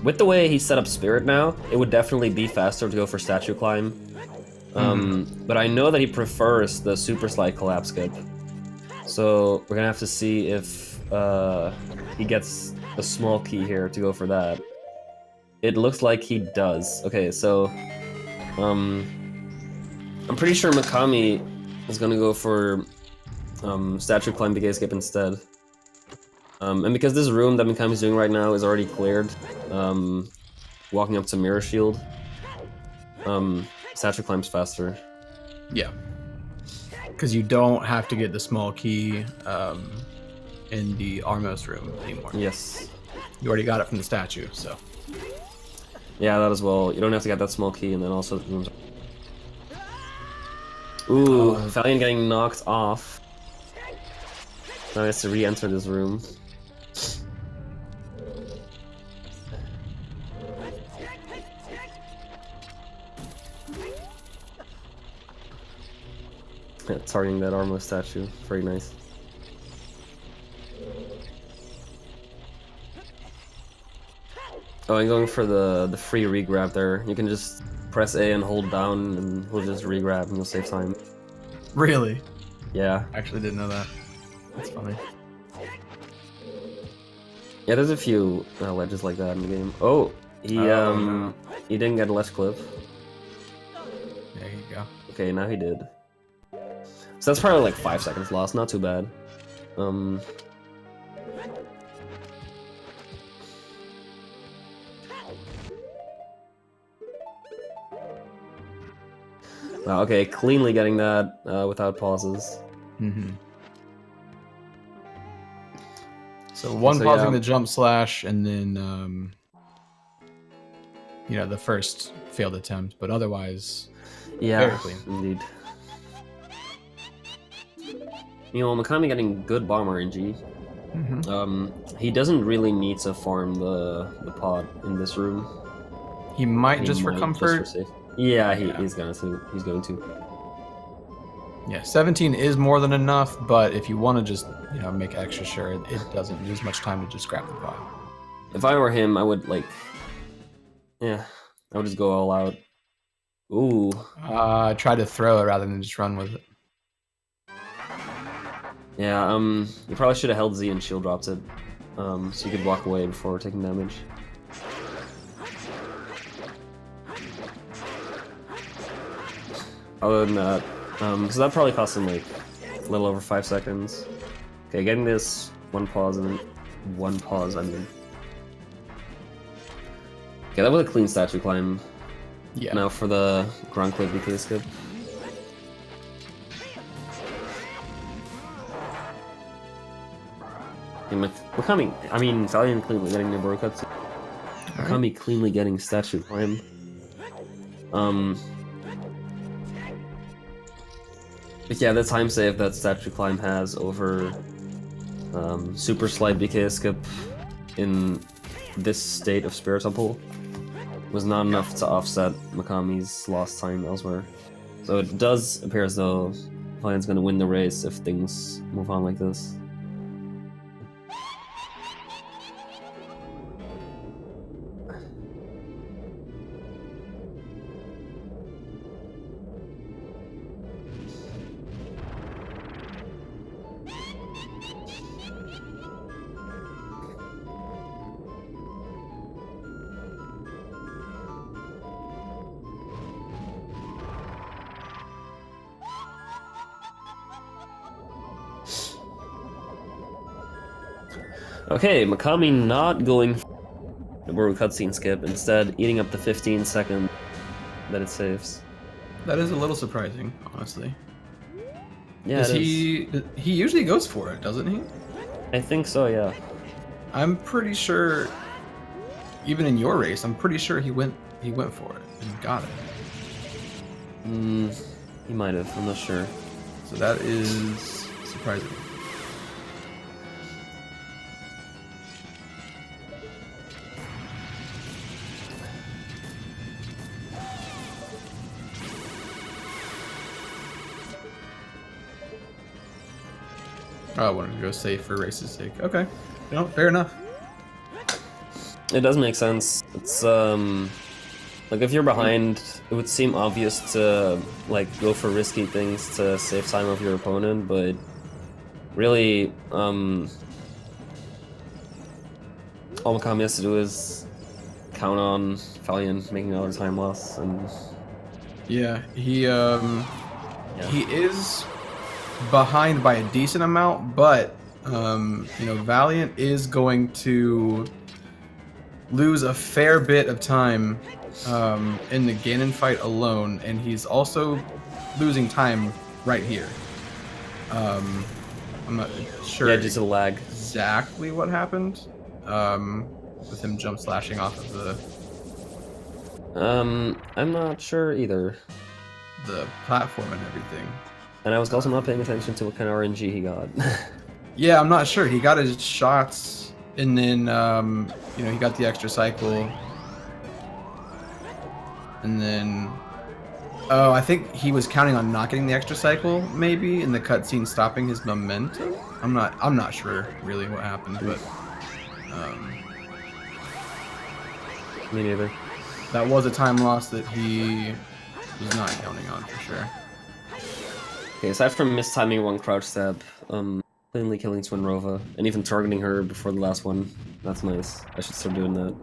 With the way he set up Spirit now, it would definitely be faster to go for Statue Climb. But I know that he prefers the Super Slide Collapse Skip. So we're gonna have to see if he gets a small key here to go for that. It looks like he does. Okay, so I'm pretty sure Mikami is gonna go for statue climb decay skip instead. And because this room that Mikami's doing right now is already cleared, walking up to Mirror Shield, statue climbs faster. Yeah. Because you don't have to get the small key in the Armos room anymore. Yes. You already got it from the statue, so. Yeah, that as well. You don't have to get that small key, and then also the rooms. Ooh, Valiant getting knocked off. Now he has to re-enter this room. Yeah, targeting that Armo statue. Very nice. Oh, and going for the free regrab there. You can just press A and hold down, and he'll just regrab, and you'll save time. Really? Yeah. Actually didn't know that. That's funny. Yeah, there's a few ledges like that in the game. Oh, No. he didn't get a ledge clip. There you go. Okay, now he did. So that's probably like 5 seconds lost. Not too bad. Wow, okay, cleanly getting that without pauses. Mm-hmm. So one pausing the jump slash, and then you know, the first failed attempt, but otherwise, Yeah, very clean. indeed. You know, Mikami getting good bomb RNG. Mm-hmm. He doesn't really need to farm the pod in this room. He might He just for might comfort. safe. Yeah, he's going to. He's going to. Yeah, 17 is more than enough, but if you want to just, you know, make extra sure, it doesn't use much time to just grab the pod. If I were him, I would like. Yeah, I would just go all out. Ooh. Try to throw it rather than just run with it. Yeah. You probably should have held Z and shield dropped it, so you could walk away before taking damage. Other than that, so that probably cost him like a little over 5 seconds. Okay, getting this one pause and then one pause. I mean, okay, that was a clean statue climb. Yeah. Now for the ground clip DK skip. Mikami, I mean, Valiant cleanly getting the bro cuts. Mikami cleanly getting statue climb. But yeah, the time save that statue climb has over super slide BK skip in this state of Spirit Temple was not enough to offset Mikami's lost time elsewhere. So it does appear as though Valiant's gonna win the race if things move on like this. Okay, Mikami not going for the Boru cutscene skip, instead eating up the 15 second that it saves. That is a little surprising, honestly. Yeah, Does he usually goes for it, doesn't he? I think so, yeah. I'm pretty sure, even in your race, I'm pretty sure he went for it and got it. He might have, I'm not sure. So that is surprising. Oh, I wanted to go safe for race's sake. Okay. No, fair enough. It does make sense. It's like if you're behind, it would seem obvious to like go for risky things to save time of your opponent, but really, all Mikami has to do is count on Valiant making another time loss, and Yeah, he is behind by a decent amount, but you know, Valiant is going to lose a fair bit of time in the Ganon fight alone, and he's also losing time right here. I'm not sure Yeah, just a lag. exactly what happened with him jump slashing off of I'm not sure either. the platform and everything. And I was also not paying attention to what kind of RNG he got. Yeah, I'm not sure. He got his shots, and then you know, he got the extra cycle, and then I think he was counting on not getting the extra cycle, maybe, and the cutscene stopping his momentum. I'm not sure really what happened, but Me neither. that was a time loss that he was not counting on for sure. Okay, aside from mistiming one crouch stab, cleanly killing Twin Rova, and even targeting her before the last one, that's nice. I should start doing that.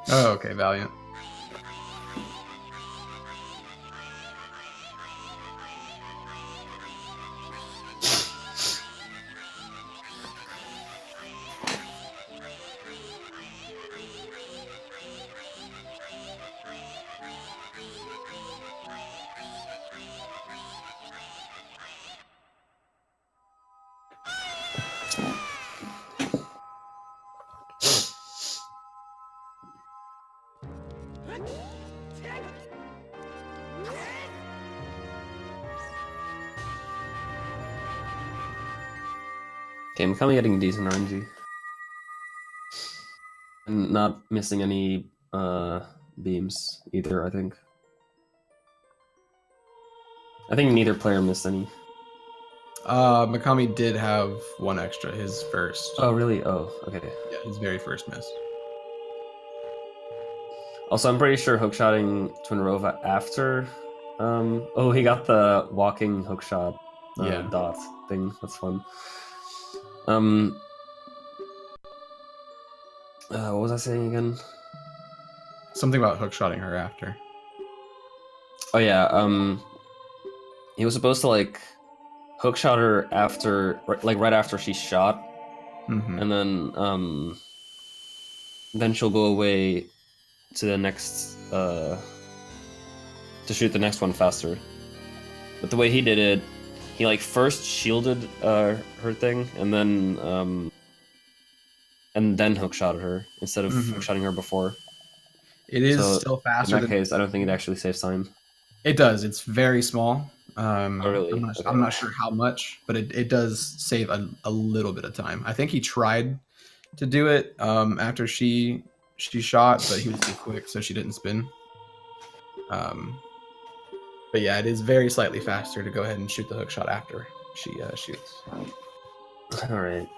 Oh, okay, Valiant. Okay, I'm kind of getting decent RNG. And not missing any beams either, I think. I think neither player missed any. Mikami did have one extra, his first. Oh, really? Oh, okay. Yeah, his very first miss. Also, I'm pretty sure hookshotting Twin Rova after... oh, he got the walking hookshot Yeah. dot thing. That's fun. What was I saying again? Something about hookshotting her after. Oh, yeah, he was supposed to, like, hookshot her after... like, right after she shot. Mm-hmm. And then she'll go away to the next to shoot the next one faster. But the way he did it, he like first shielded her thing and then hookshotted her instead of hookshotting her before. It is So, still faster. In that case, I don't think it actually saves time. It does. It's very small. Oh, really? I'm not sure how much, but it does save a little bit of time. I think he tried to do it after she shot, but he was too quick, so she didn't spin. But yeah, it is very slightly faster to go ahead and shoot the hook shot after she shoots. All right.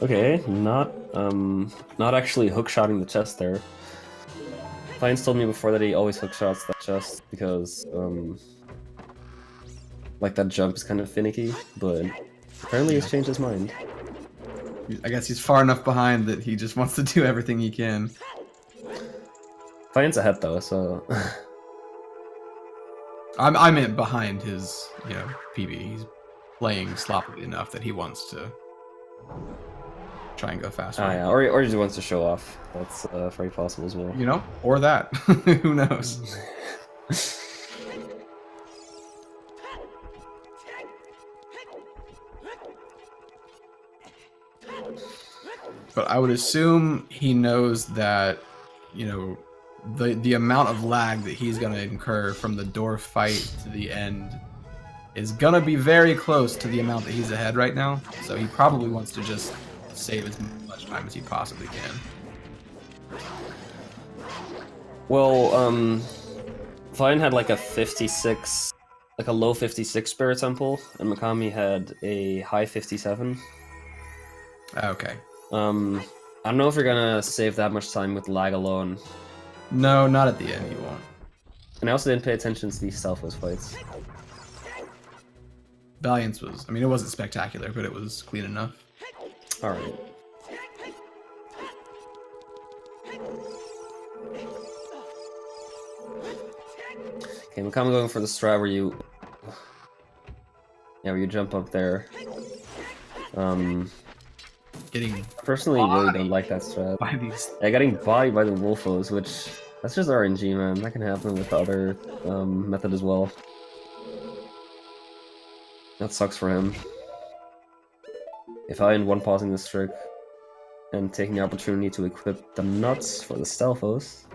Okay, not actually hookshotting the chest there. Fines told me before that he always hookshots that chest because like that jump is kind of finicky, but apparently he's changed his mind. I guess he's far enough behind that he just wants to do everything he can. Fines ahead though, so I meant behind his, PB. He's playing sloppily enough that he wants to try and go faster. Yeah. Or he just wants to show off. That's very possible as well. You know, or that. Who knows? But I would assume he knows that, you know, the amount of lag that he's going to incur from the door fight to the end is going to be very close to the amount that he's ahead right now. So he probably wants to just save as much time as he possibly can. Well, Vine had like a 56, like a low 56 Spirit Temple, and Mikami had a high 57. Okay. I don't know if you're gonna save that much time with lag alone. No, not at the end, you won't. And I also didn't pay attention to these Stealthos fights. Valiance was, I mean, it wasn't spectacular, but it was clean enough. Alright. Okay, Mikami going for the strat where you... Yeah, where you jump up there. Getting Personally, really don't like that strat. by these. Yeah, getting bodied by the Wolfos, which... That's just RNG, man. That can happen with the other method as well. That sucks for him. If I end one pausing this trick and taking the opportunity to equip the nuts for the Stealthos.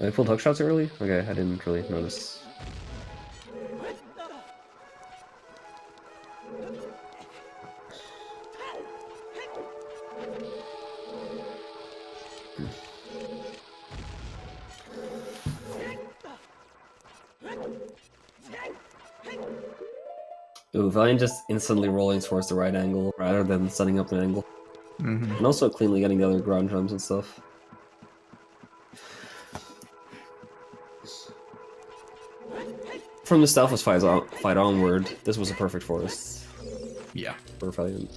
I pulled hook shots early? Okay, I didn't really notice. Ooh, Valiant just instantly rolling towards the right angle rather than setting up an angle. Mm-hmm. And also cleanly getting the other ground jumps and stuff. From the Stealthos fight onward, this was a perfect forest Yeah. for Valiant.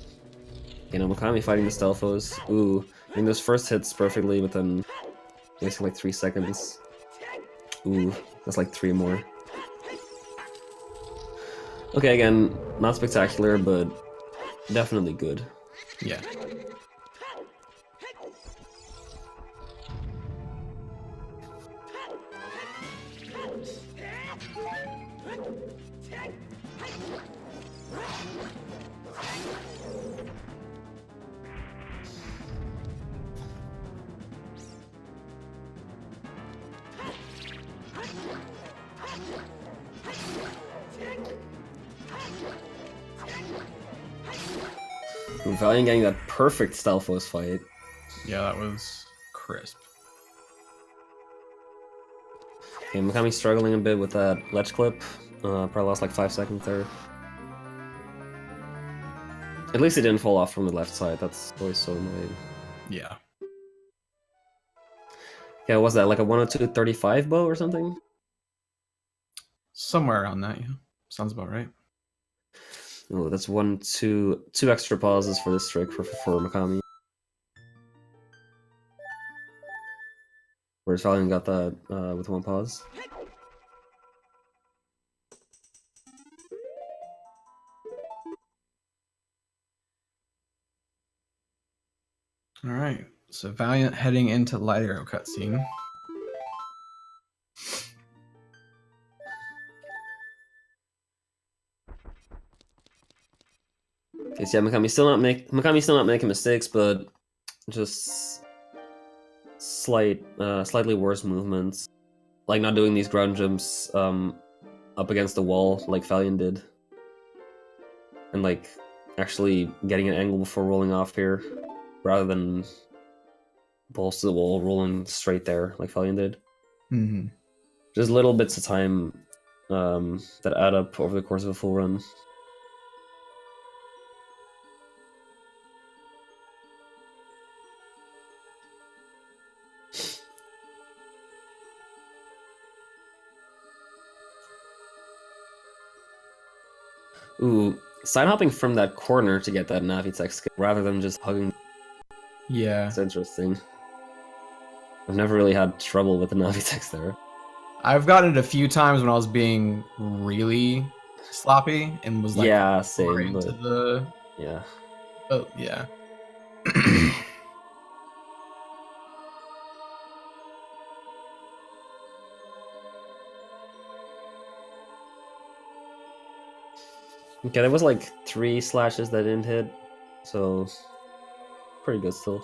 You know, Mikami fighting the Stealthos. Ooh, I mean, those first hits perfectly within basically like 3 seconds. Ooh, that's like 3 more. Okay, again, not spectacular, but definitely good. Yeah. Ooh, Valiant getting that perfect Stealthos fight. Yeah, that was crisp. Okay, Mikami struggling a bit with that ledge clip. Probably lost like 5 seconds there. At least it didn't fall off from the left side. That's always so annoying. Yeah. Yeah, what was that like a 102.35 bow or something? Somewhere around that, yeah. Sounds about right. Oh, that's two extra pauses for this trick for Mikami. Whereas Valiant got that with 1 pause. All right. So Valiant heading into light arrow cutscene. Okay, so yeah, Mikami's still not making mistakes, but just slightly worse movements, like not doing these ground jumps up against the wall like Valiant did, and like actually getting an angle before rolling off here, rather than balls to the wall rolling straight there like Valiant did. Mm-hmm. Just little bits of time that add up over the course of a full run. Ooh, side hopping from that corner to get that Navi tech skill rather than just hugging. Yeah. It's interesting. I've never really had trouble with the Navi techs there. I've gotten it a few times when I was being really sloppy and was like Yeah, far same, into but the. yeah. Oh yeah. Okay, there was like 3 slashes that didn't hit, so pretty good still.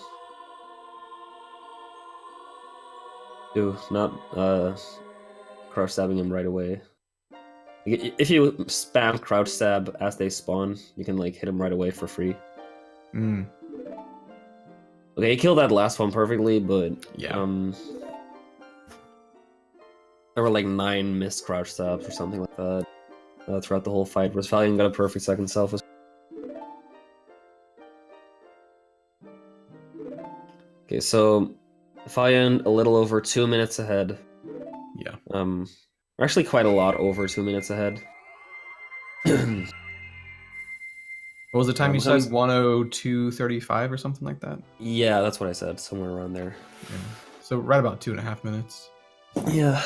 Ooh, not crouch stabbing him right away. If you spam crouch stab as they spawn, you can like hit him right away for free. Mm, Okay, he killed that last one perfectly, but yeah. there were like 9 missed crouch stabs or something like that throughout the whole fight. Whereas Valiant got a perfect second self. Okay, so Valiant a little over 2 minutes ahead. Yeah. We're actually quite a lot over 2 minutes ahead. What was the time you Mikami's- said? 1:02:35 or something like that. Yeah, that's what I said, somewhere around there. Yeah. So right about 2.5 minutes. Yeah.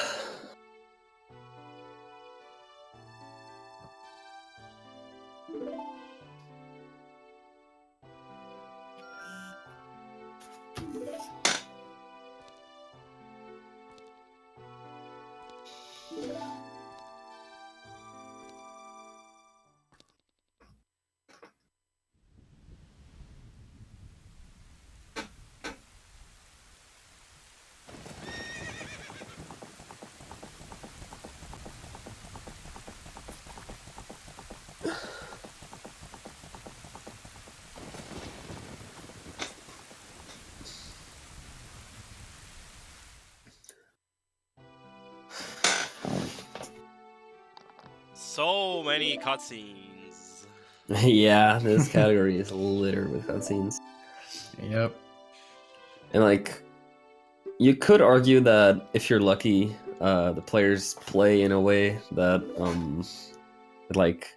So many cutscenes. Yeah, this category is littered with cutscenes. Yep. And like, you could argue that if you're lucky, the players play in a way that, like,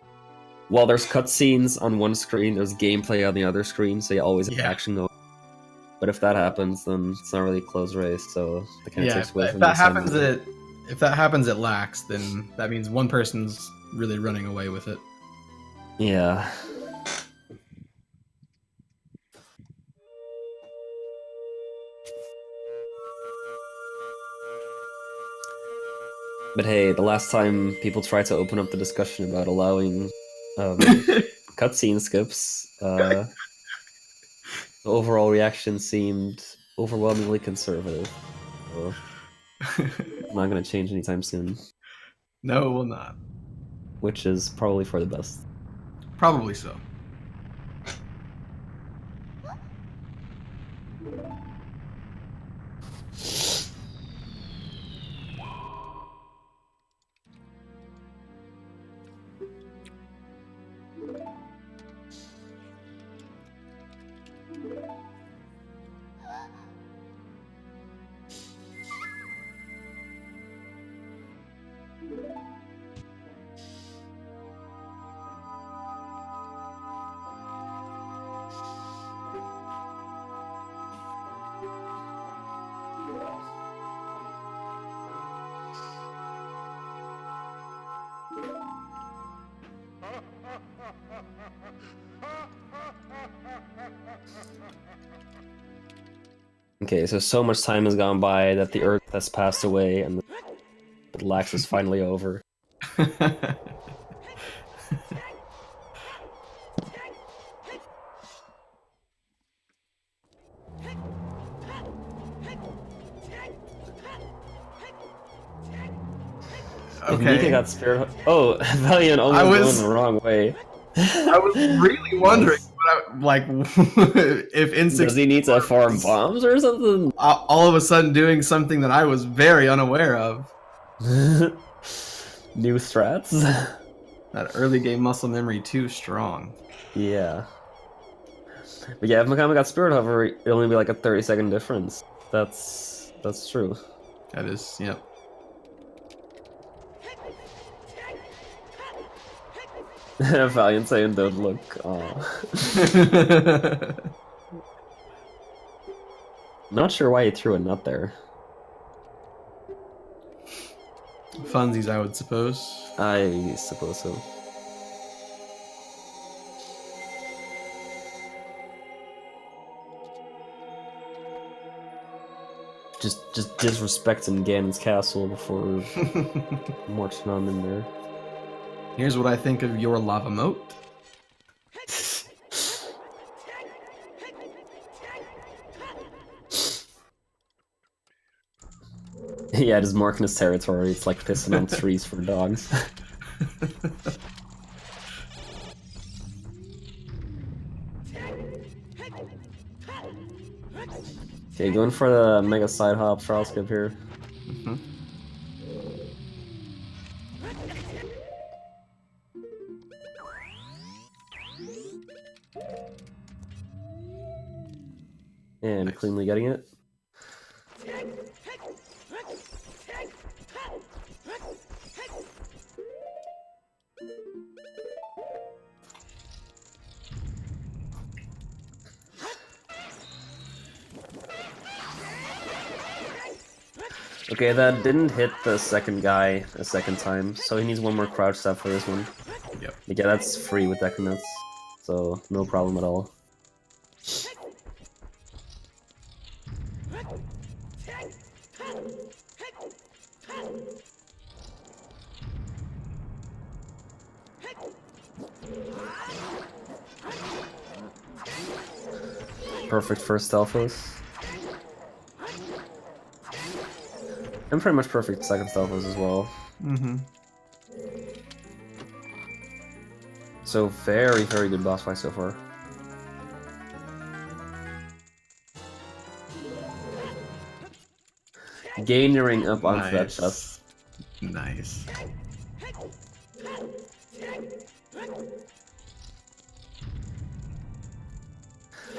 while there's cutscenes on one screen, there's gameplay on the other screen, so you always have Yeah. action going. But if that happens, then it's not really a close race, so it kind of Yeah. takes away If from that the happens, excitement. if that happens, it lacks. Then that means one person's really running away with it. Yeah. But hey, the last time people tried to open up the discussion about allowing cutscene skips, the overall reaction seemed overwhelmingly conservative. So not going to change anytime soon, No, it will not. which is probably for the best. Probably so. Okay, so much time has gone by that the Earth has passed away and the lax is finally over. If Mika Okay. got spared, oh, Valiant almost going the wrong way. I was really wondering, like, if N6 Does he need to farm bombs or something? all of a sudden doing something that I was very unaware of. New strats? That early game muscle memory too strong. Yeah. But yeah, if Mikami got Spirit Hover, it'd only be like a 30-second difference. That's true. That is, yep. Valiant saying don't look. Not sure why he threw a nut there. Funsies, I would suppose. I suppose so. Just disrespecting Ganon's castle before marching on in there. Here's what I think of your lava moat. Yeah, just marking his territory. It's like pissing on trees for dogs. Okay, going for the mega side hop trial skip here. Mhm. And Nice. cleanly getting it. Okay, that didn't hit the second guy a second time, so he needs one more crouch step for this one. Yep. But yeah, that's free with deck nuts, so no problem at all. Perfect first Stelphos. And pretty much perfect second Stelphos as well. Mm-hmm. So very, very good boss fight so far. Gainering up onto that chest. Nice.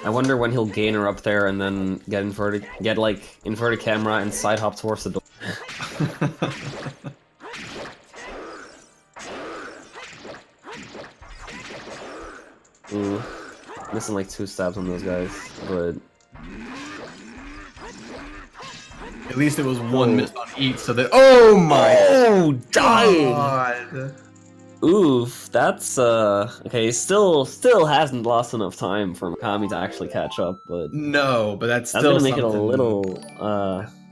I wonder when he'll gain her up there and then get like inverted camera and side hop towards the door. Ooh, missing like 2 stabs on those guys, but At least it was one miss on each, so that. Oh my! oh, dying! God. Oof, that's okay. Still hasn't lost enough time for Mikami to actually catch up, but No, but that's that's still gonna make it a something. little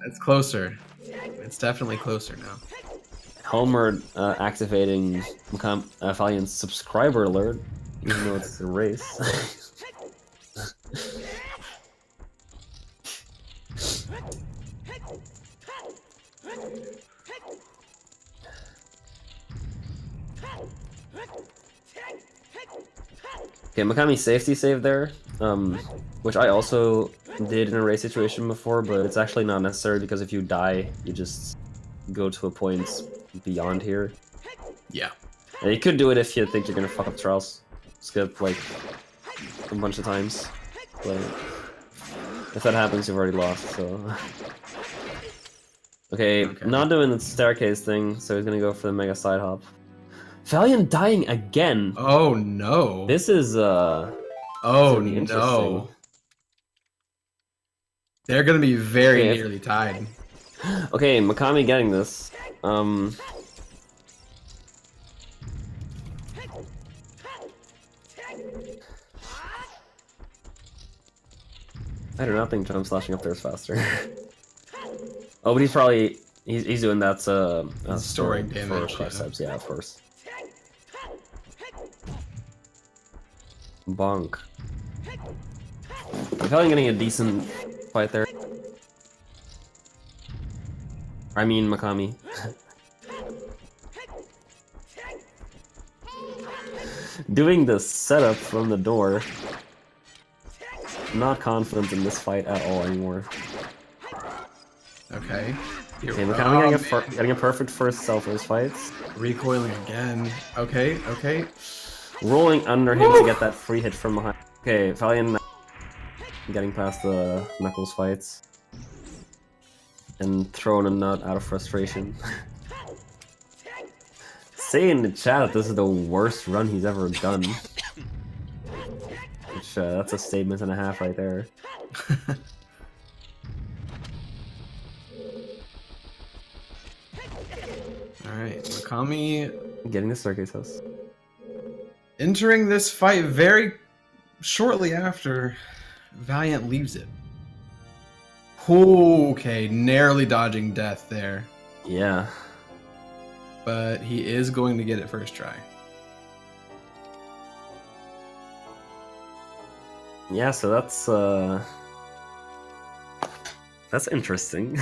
It's closer. It's definitely closer now. Homer activating Valiant's subscriber alert, even though it's a race. Okay, Mikami safety save there, which I also did in a race situation before, but it's actually not necessary because if you die, you just go to a point beyond here. Yeah. And you could do it if you think you're gonna fuck up Charles. Skip like a bunch of times, but if that happens, you've already lost. So okay, not doing the staircase thing, so he's gonna go for the mega side hop. Valiant dying again. Oh no. This is Oh gonna be interesting. no. They're gonna be very Okay, nearly tied. Okay, Mikami getting this. I do not think jump slashing up there is faster. Oh, but he's probably he's doing that Storing damage, for yeah. steps, yeah, of course. Bonk. I'm probably getting a decent fight there. I mean, Mikami. Doing the setup from the door. Not confident in this fight at all anymore. Okay. Here Okay, we go. Mikami getting a perfect first self-raise fights. Recoiling again. Okay, okay. Rolling under him to get that free hit from behind. Okay, Valiant getting past the Knuckles fights. And throwing a nut out of frustration. say in the chat that this is the worst run he's ever done. Which, that's a statement and a half right there. Alright, Mikami Getting the staircase house. entering this fight very shortly after Valiant leaves it. Okay, narrowly dodging death there. Yeah. But he is going to get it first try. Yeah, so that's interesting.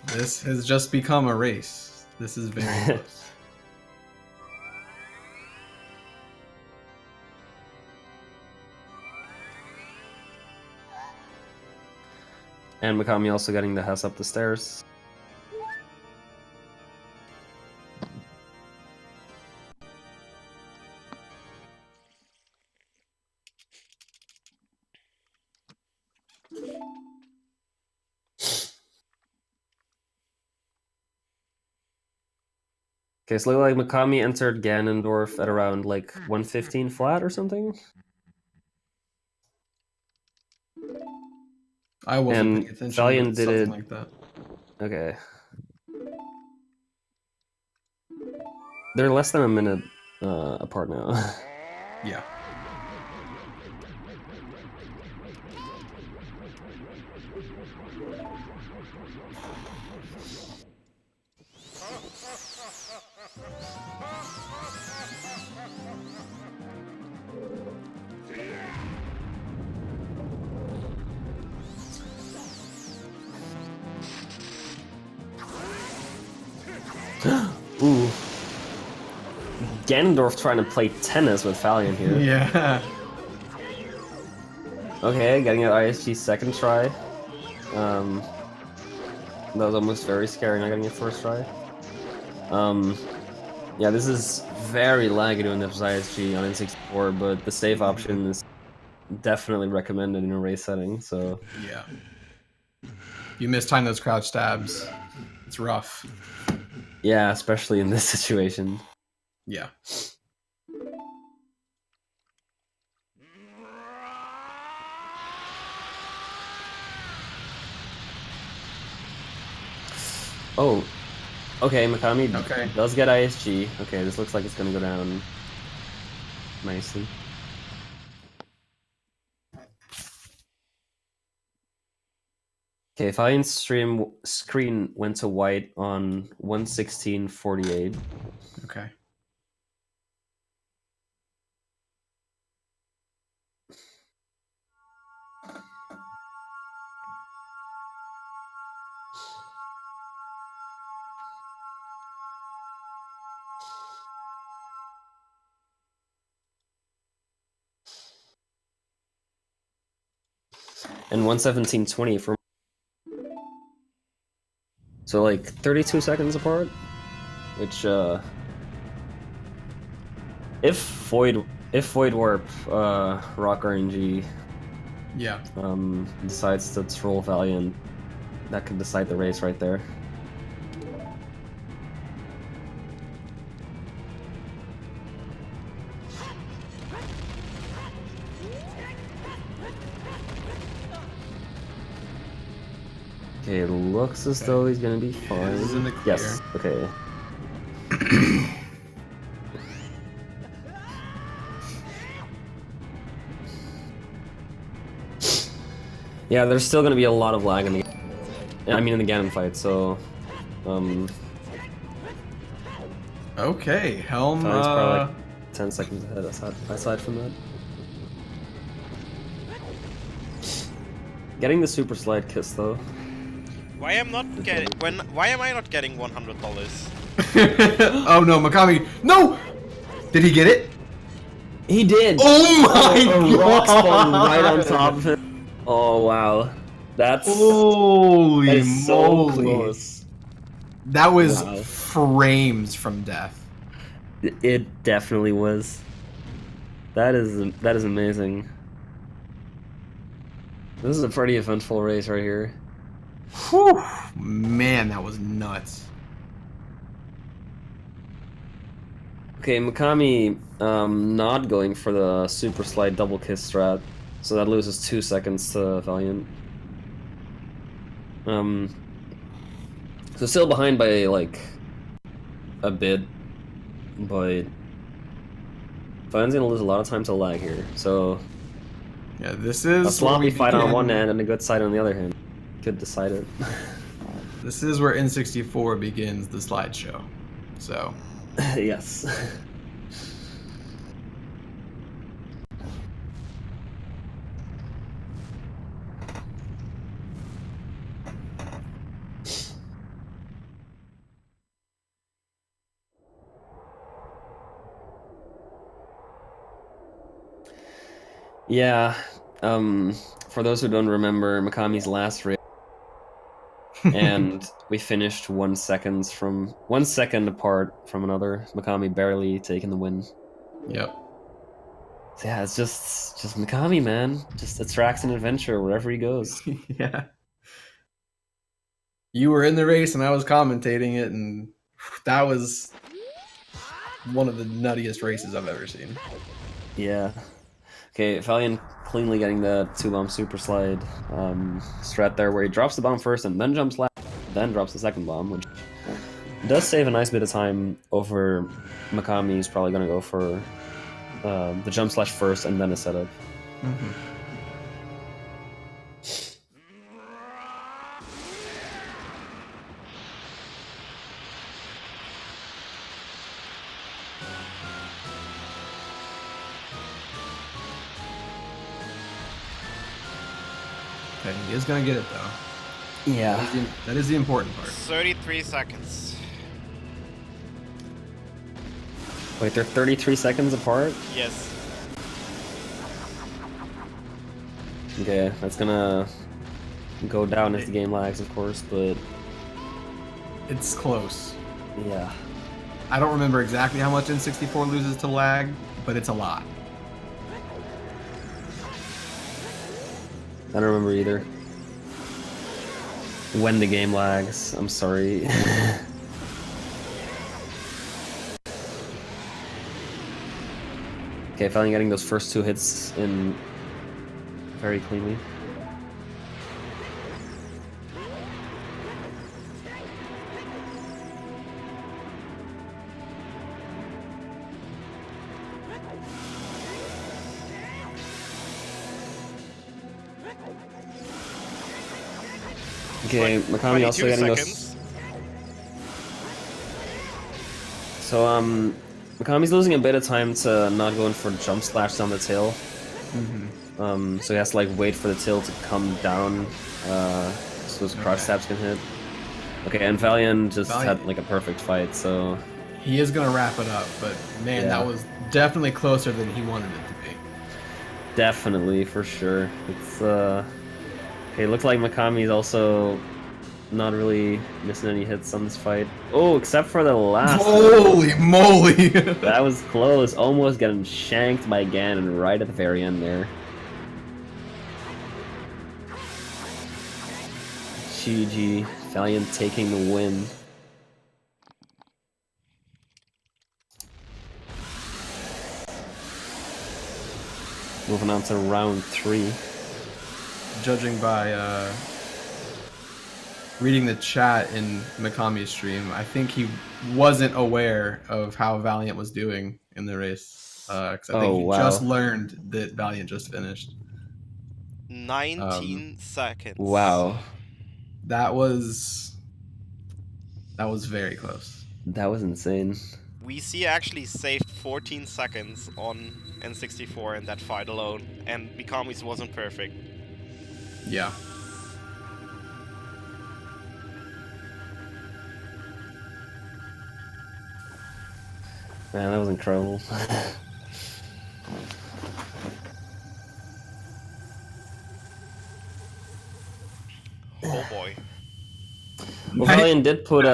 This has just become a race. This is very close. And Mikami also getting the house up the stairs. Okay, so look like Mikami entered Ganondorf at around like 115 flat or something. I wasn't And paying attention. Valiant But did something it- like that. Okay. They're less than a minute apart now. Yeah. Ooh. Ganondorf trying to play tennis with Valiant here. Yeah. Okay, getting an ISG second try. That was almost very scary, not getting it first try. Yeah, this is very laggy doing this ISG on N64, but the save option is definitely recommended in a race setting, so... Yeah. You mistime those crouch stabs. It's rough. Yeah, especially in this situation. Yeah. Oh, okay, Mikami Okay. does get ISG. Okay, this looks like it's gonna go down nicely. Okay, Valiant's screen went to white on 1:16:48. Okay. And 1:17:20 for... So like 32 seconds apart, which if Void Warp Rock RNG Yeah. decides to troll Valiant, that could decide the race right there. Okay, it looks as though he's gonna be fine. This is in the clear. Yes, okay. Yeah, there's still gonna be a lot of lag in the in the Ganon fight, so Okay, Helm. Valiant's probably like 10 seconds ahead aside from that. Getting the super slide kiss though. Why am I not getting $100? Oh no, Mikami! No! Did he get it? He did! Oh my A rock spawn god! right on top of him. Oh wow. That Holy is so moly! close. That was Wow. frames from death. It definitely was. That is amazing. This is a pretty eventful race right here. Whew. Man, that was nuts. Okay, Mikami not going for the super slide double kiss strat, so that loses 2 seconds to Valiant. So still behind by like a bit, but Valiant's gonna lose a lot of time to lag here. So Yeah, this is a sloppy where we fight on one begin- end and a good side on the other hand could decide it. This is where N64 begins the slideshow. So Yes. Yeah. For those who don't remember, Mikami's last race, and we finished 1 second apart from another. Mikami barely taking the win. Yep. So yeah, it's just Mikami, man. Just attracts an adventure wherever he goes. Yeah. You were in the race and I was commentating it, and that was one of the nuttiest races I've ever seen. Yeah. Okay, Valiant cleanly getting the 2-bomb super slide strat there, where he drops the bomb first and then jumps last, then drops the second bomb, which does save a nice bit of time over Mikami. He's probably gonna go for the jump slash first and then a setup. Mm-hmm. Okay, he is gonna get it though. Yeah. That is the important part. 33 seconds. Wait, they're 33 seconds apart? Yes. Okay, that's gonna go down as the game lags, of course, but It's close. yeah. I don't remember exactly how much N64 loses to lag, but it's a lot. I don't remember either. When the game lags, I'm sorry. Okay, finally getting those first 2 hits in very cleanly. Okay, Mikami also 22 getting seconds. those. So Mikami's losing a bit of time to not going for jump slash on the tail. Mm-hmm. So he has to like wait for the tail to come down, so those crouch stabs can hit. Okay, and Valiant just had like a perfect fight, so He is gonna wrap it up, but man, Yeah. that was definitely closer than he wanted it to be. definitely for sure. It's okay. Looks like Mikami's also not really missing any hits on this fight. Oh, except for the last. Holy moly! That was close, almost getting shanked by Ganon right at the very end there. GG, Valiant taking the win. Moving on to round 3. Judging by reading the chat in Mikami's stream, I think he wasn't aware of how Valiant was doing in the race. 'Cause I think he just learned that Valiant just finished. 19 seconds. Wow, That was very close. that was insane. VC actually saved 14 seconds on N64 in that fight alone, and Mikami's wasn't perfect. Yeah. Man, that was incredible. Oh boy. Well, Valiant did put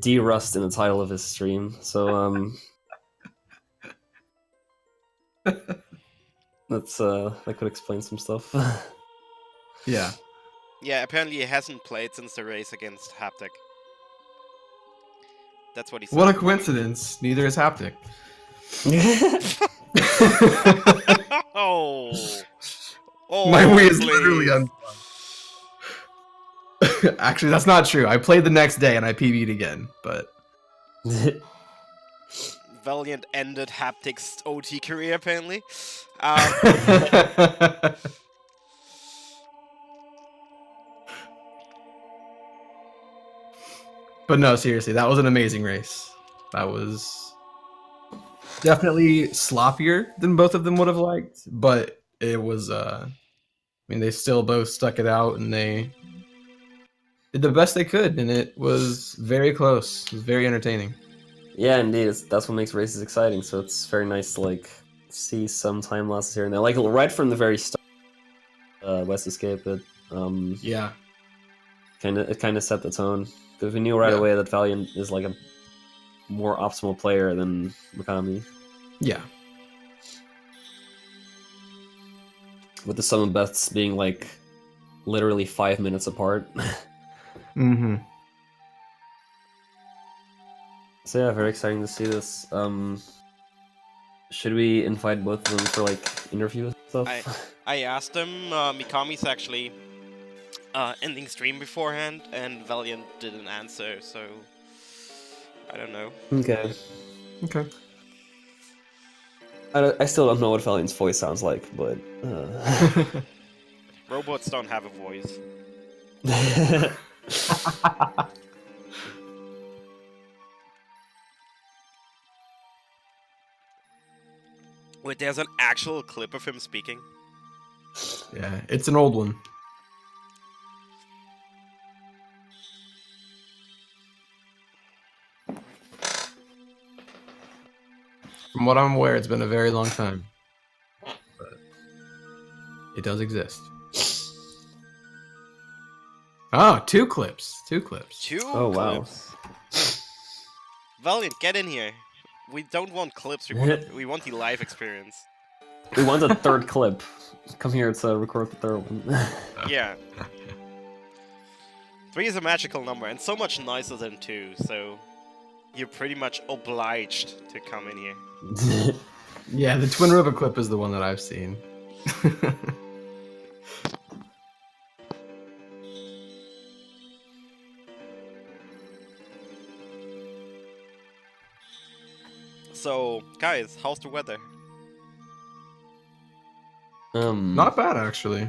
D-Rust in the title of his stream, so that's that could explain some stuff. Yeah. Yeah, apparently he hasn't played since the race against Haptic. That's what he said. What a coincidence. Neither is Haptic. Oh, My Wii is please. literally unplugged. Actually, that's not true. I played the next day and I PB'd again, but Valiant ended Haptic's OT career, apparently. but no, seriously, that was an amazing race. That was definitely sloppier than both of them would have liked, but it was I mean, they still both stuck it out and they did the best they could, and it was very close. It was very entertaining. Yeah, indeed. That's what makes races exciting. So it's very nice to like see some time lapses here and there. Like right from the very start, West Escape, it Yeah. kind of set the tone because we knew right Yeah. away that Valiant is like a more optimal player than Mikami. Yeah. With the sum of bets being like literally 5 minutes apart. Mm-hmm. So yeah, very exciting to see this. Should we invite both of them for like interviews and stuff? I asked him. Mikami's actually ending stream beforehand, and Valiant didn't answer, so I don't know. Okay. Okay. I still don't know what Valiant's voice sounds like, but. Robots don't have a voice. Wait, there's an actual clip of him speaking? Yeah, it's an old one. From what I'm aware, it's been a very long time. But it does exist. Oh, 2 clips. 2 clips. Two Oh, wow. clips. Valiant, get in here. We don't want clips, we want the live experience. We want a third clip. Come here to record the third one. Yeah. 3 is a magical number, and so much nicer than 2, so you're pretty much obliged to come in here. Yeah, the Twin River clip is the one that I've seen. So, guys, how's the weather? Not bad, actually.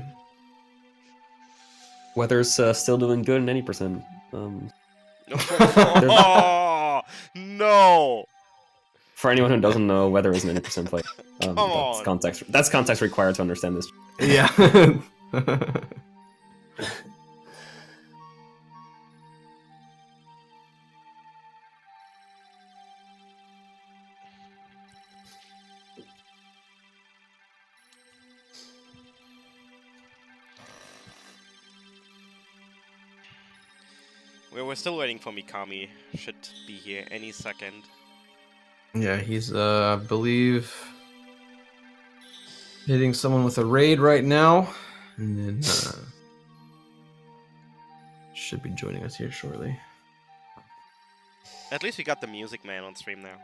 Weather's still doing good in any percent. Oh, no! For anyone who doesn't know, weather is an 80% play. Come That's on. context. That's context required to understand this. Yeah. We're still waiting for Mikami. Should be here any second. Yeah, he's, I believe, hitting someone with a raid right now. And then, should be joining us here shortly. At least we got the Music Man on stream now.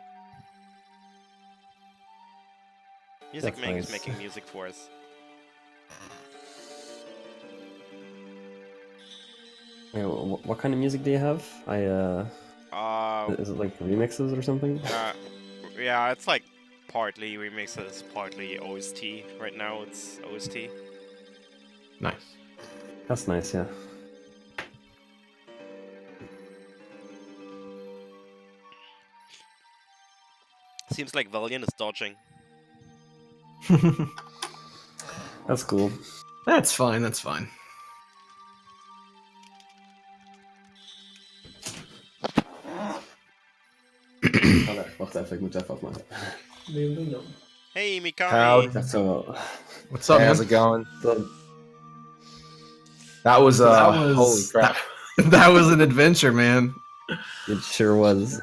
Music That's Man is nice. making music for us. Wait, what kind of music do you have? Is it like remixes or something? Yeah, it's like partly remixes, partly OST. Right now it's OST. Nice. That's nice, yeah. Seems like Valiant is dodging. That's cool. That's fine, that's fine. Okay, wacht even, ik moet even afmaken. Hey, Mikami! How- That's so... What's up, Hey, man? how's it going? That was holy crap. That was an adventure, man. It sure was.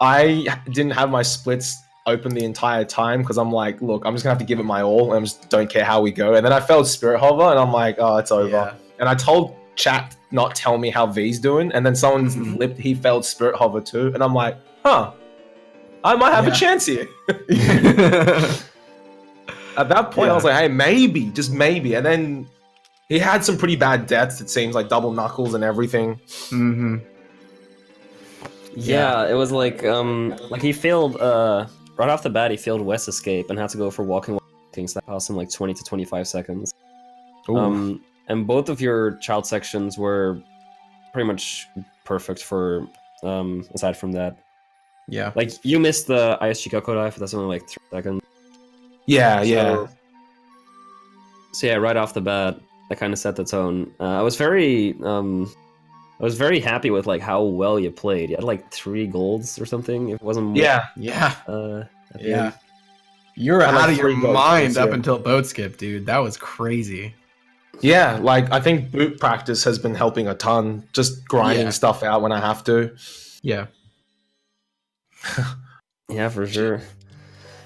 I didn't have my splits open the entire time because I'm like, look, I'm just gonna have to give it my all and I just don't care how we go. And then I felt Spirit Hover and I'm like, oh, it's over. Yeah. And I told chat not tell me how V's doing, and then someone Mhm. lipped he failed Spirit Hover too, and I'm like, huh. I might have Yeah. a chance here. At that point, I was Yeah. like, hey, maybe, just maybe. And then he had some pretty bad deaths, it seems, like double knuckles and everything. Mm-hmm. Yeah, it was like he failed right off the bat. He failed West Escape and had to go for walking things that cost him like 20 to 25 seconds. And both of your child sections were pretty much perfect for aside from that. Yeah. Like you missed the ISG Coco dive, but that's only like 3 seconds. Yeah, So yeah, right off the bat, that kind of set the tone. I was very happy with like how well you played. You had like 3 golds or something. It wasn't more, Yeah. Yeah. at the Yeah. end. You were I like out of your 3 goals, mind up yeah. until boat skip, dude. That was crazy. Yeah, like I think boot practice has been helping a ton. Just grinding Yeah. stuff out when I have to. Yeah. Yeah, for sure.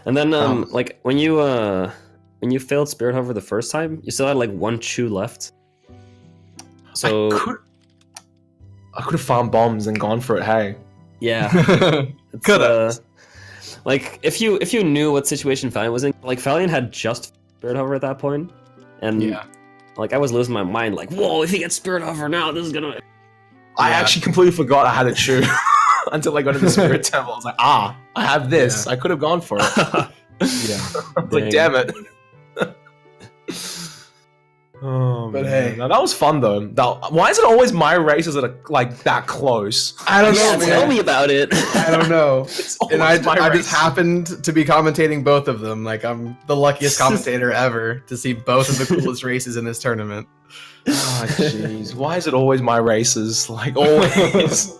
And then like when you failed Spirit Hover the first time, you still had like 1 chew left. So I could have farmed bombs and gone for it. Hey, yeah, it's, Coulda. like if you knew what situation Valiant was in, like Valiant had just Spirit Hover at that point, and Yeah. like I was losing my mind. Like, whoa, if he gets Spirit Hover now, this is gonna. I Yeah. actually completely forgot I had a chew until I got into the spirit temple. I was like, I have this. Yeah. I could have gone for it. Yeah. I was like, damn it. Oh, But man. hey. No, that was fun though. Why is it always my races that are like that close? I don't Yeah, know, tell man. me about it. I don't know. It's And I always my just race. happened to be commentating both of them. Like, I'm the luckiest commentator ever to see both of the coolest races in this tournament. Oh, jeez. Why is it always my races? Like, always.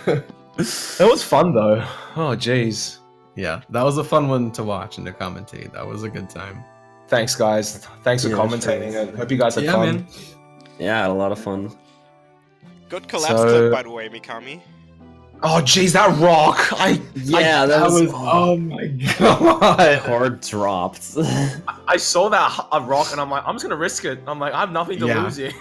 It was fun, though. Oh, jeez. Yeah, that was a fun one to watch and to commentate. That was a good time. Thanks, guys. Thanks for Yeah, commentating. sure. I hope you guys had Yeah, fun. man. Yeah, I had a lot of fun. Good collapse So- clip, by the way, Mikami. Oh, jeez, that rock. Yeah, that was Oh my god. hard dropped. I saw that rock and I'm like, I'm just going to risk it. I'm like, I have nothing to Yeah. lose here.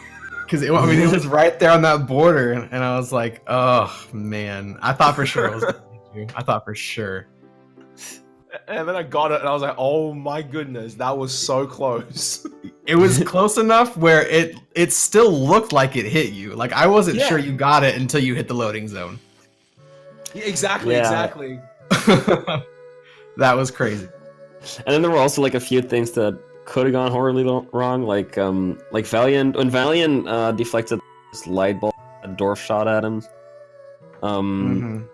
Because I mean, it was right there on that border, and I was like, oh man. I thought for sure it was gonna hit you. I thought for sure. And then I got it and I was like, oh my goodness, that was so close. It was close enough where it still looked like it hit you. Like, I wasn't Yeah. sure you got it until you hit the loading zone. Yeah, exactly, Yeah. exactly. That was crazy. And then there were also like a few things that could have gone horribly wrong, like Valiant when Valiant deflected this light bulb, a Dwarf shot at him. Mhm.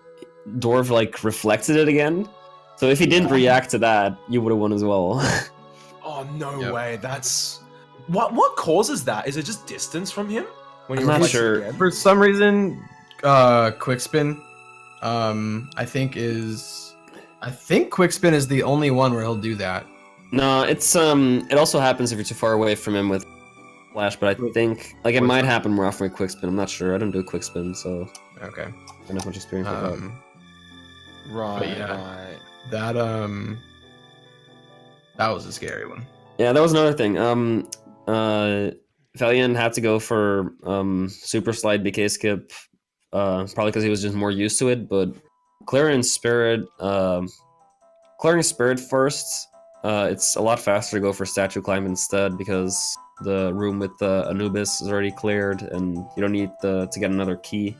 Dwarf like reflected it again. So if he didn't react to that, you would have won as well. Oh, no Yep. way. That's... What causes that? Is it just distance from him? When I'm not reflect sure. again? For some reason, quick spin, I think quick spin is the only one where he'll do that. No, it's it also happens if you're too far away from him with flash, but I think like it might happen more often with quick spin. I'm not sure. I don't do quick spin, so Okay. I don't have much experience with that. Right, But yeah. right. That was a scary one. Yeah, that was another thing. Valiant had to go for super slide BK skip, probably because he was just more used to it. But clearing spirit first, it's a lot faster to go for statue climb instead because the room with the Anubis is already cleared, and you don't need to get another key.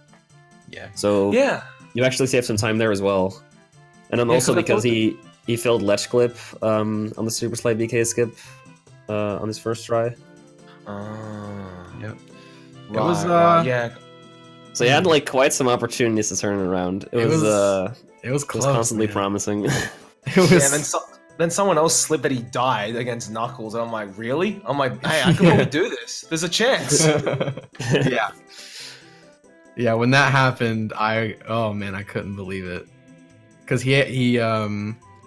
Yeah. So Yeah. you actually save some time there as well. And then Yeah, also 'cause I because thought he failed ledge clip on the super slide BK skip on his first try. Yep. Right, was, right, yeah. So he had like quite some opportunities to turn it around. It was It was it close. was constantly man. promising. It was. Yeah, and then someone else slipped that he died against Knuckles, and I'm like, really? I'm like, hey, I can probably do this. There's a chance. Yeah. Yeah, when that happened, I couldn't believe it. Cuz he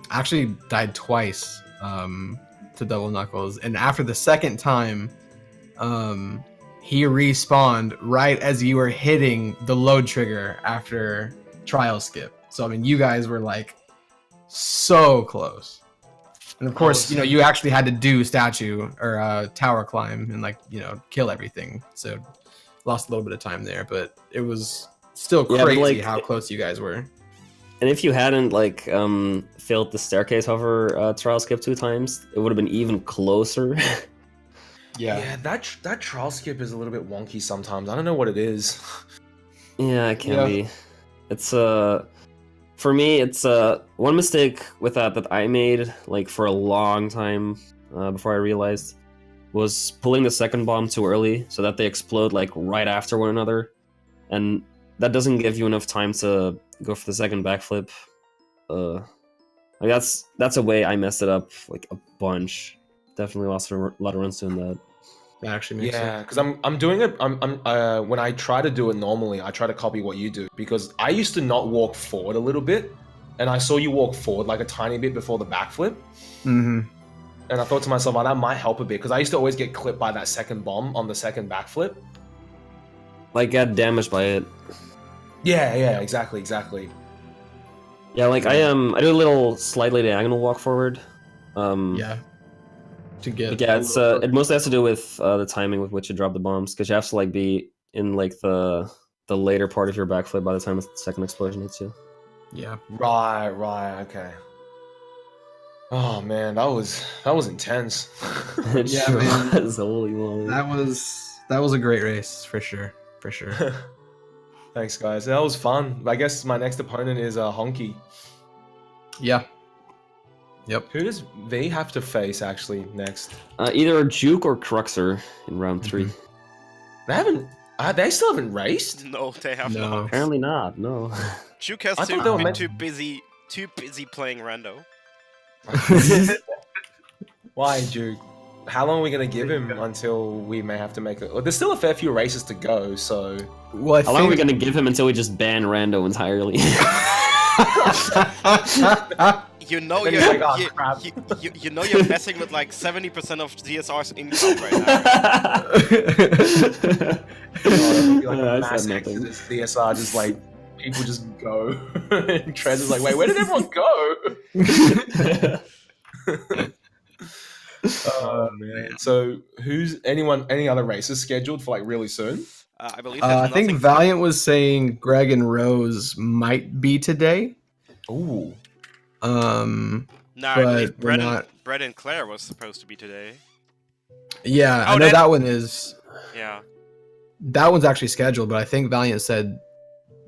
actually died twice to double Knuckles, and after the second time he respawned right as you were hitting the load trigger after trial skip. So I mean, you guys were like so close. And of course, you actually had to do statue or tower climb and kill everything. So lost a little bit of time there, but it was still Yeah, but, crazy like, how close you guys were. And if you hadn't like failed the staircase hover trial skip 2 times, it would have been even closer. Yeah, that trial skip is a little bit wonky sometimes. I don't know what it is. Yeah, it can Yeah. be. It's for me, it's one mistake with that I made like for a long time before I realized was pulling the second bomb too early so that they explode like right after one another, and that doesn't give you enough time to go for the second backflip. Like that's a way I messed it up like a bunch. Definitely lost a lot of runs doing that. That actually makes Yeah, sense. because I'm doing it. When I try to do it normally, I try to copy what you do because I used to not walk forward a little bit, and I saw you walk forward like a tiny bit before the backflip, Mm-hmm. and I thought to myself, oh, that might help a bit because I used to always get clipped by that second bomb on the second backflip. Like got damaged by it. Yeah, exactly. Yeah, like I do a little slightly diagonal walk forward. Yeah. To get. But yeah, it's it mostly has to do with the timing with which you drop the bombs, because you have to like be in like the later part of your backflip by the time the second explosion hits you. Yeah. Right, okay. Oh man, that was intense. It Yeah, sure man. was, holy moly. That was a great race for sure. For sure. Thanks, guys. That was fun. I guess my next opponent is Honky. Yeah. Yep. Who does V have to face actually next? Either Juke or Cruxer in round 3. Mhm. They haven't. They still haven't raced. No, they have No. not. Apparently not. No. Juke has I too, thought they were been meant- too busy playing rando. Why, Duke? How long are we gonna give him until we may have to make it? Well, there's still a fair few races to go, so. Well, I How long are we think gonna give him until we just ban Rando entirely? You know Then you're he's like, "Oh, crap." you know you're messing with like 70% of DSR's income right now. Oh, like I a said mass nothing. exodus DSR, just like people just go. And Trez is like, wait, where did everyone go? Oh man. So any other races scheduled for like really soon? I believe there's I think nothing- Valiant was saying Greg and Rose might be today. Ooh. No, I but believe we're Brett and Claire was supposed to be today. Yeah, Oh, I know that- that one is. Yeah. That one's actually scheduled, but I think Valiant said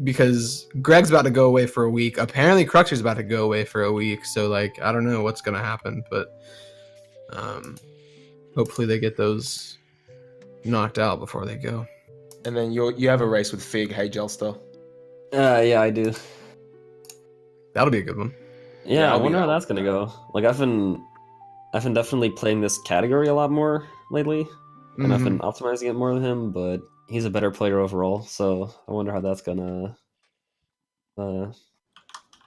because Greg's about to go away for a week. Apparently, Cruxer's about to go away for a week. So, like, I don't know what's gonna happen, but hopefully they get those knocked out before they go. And then you have a race with Fig. Hey, Gelster. Yeah, I do. That'll be a good one. Yeah, I I'll be wonder how out. that's gonna go. Like I've been definitely playing this category a lot more lately, and I've been optimizing it more than him. But he's a better player overall, so I wonder how that's gonna.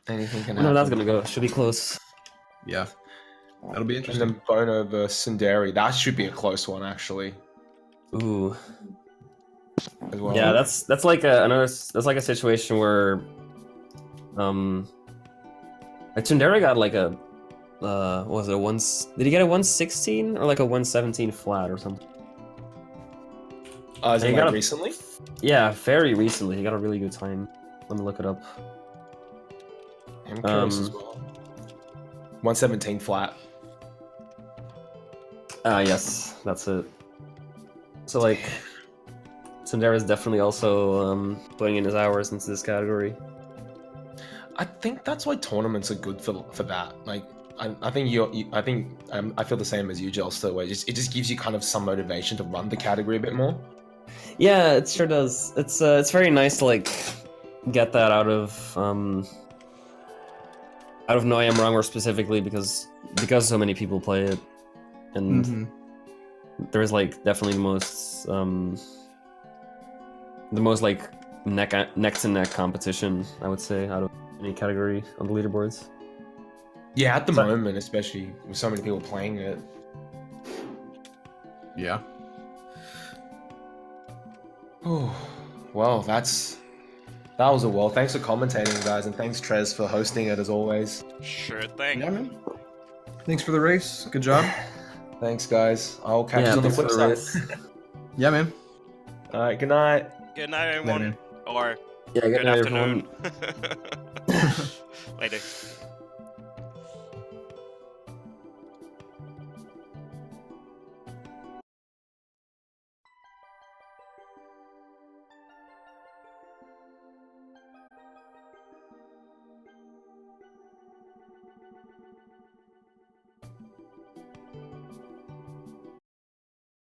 Anything can I wonder how that's happen. gonna go. Should be close. Yeah, that'll be And interesting. then Bono versus Sundari. That should be a close one, actually. Ooh. As well. Yeah, that's like that's like a situation where, like Tsundere got like a, what was it, did he get a 116 or like a 117 flat or something? Is He it got like a- recently? Yeah, very recently. He got a really good time. Let me look it up. I'm curious as well. 117 flat. Yes, that's it. So like, Tsundere is definitely also putting in his hours into this category. I think that's why tournaments are good for that. Like, I think I feel the same as you, Gelster, where it just gives you kind of some motivation to run the category a bit more. Yeah, it sure does. It's very nice to like get that out of No I Am Wrong more specifically because so many people play it, and Mhm. there's like definitely the most like neck to neck competition, I would say, out of any category on the leaderboards. Yeah, at the So- moment, especially with so many people playing it. Yeah. Oh, well, that was a whirl. Thanks for commentating, guys, and thanks Trez for hosting it as always. Sure thing. Yeah, man. Thanks for the race. Good job. Thanks, guys. I'll catch you on the thanks for flip the side. race. Yeah, man. All right, good night. Good night, Later, everyone. man. Or Yeah, Good afternoon. Later.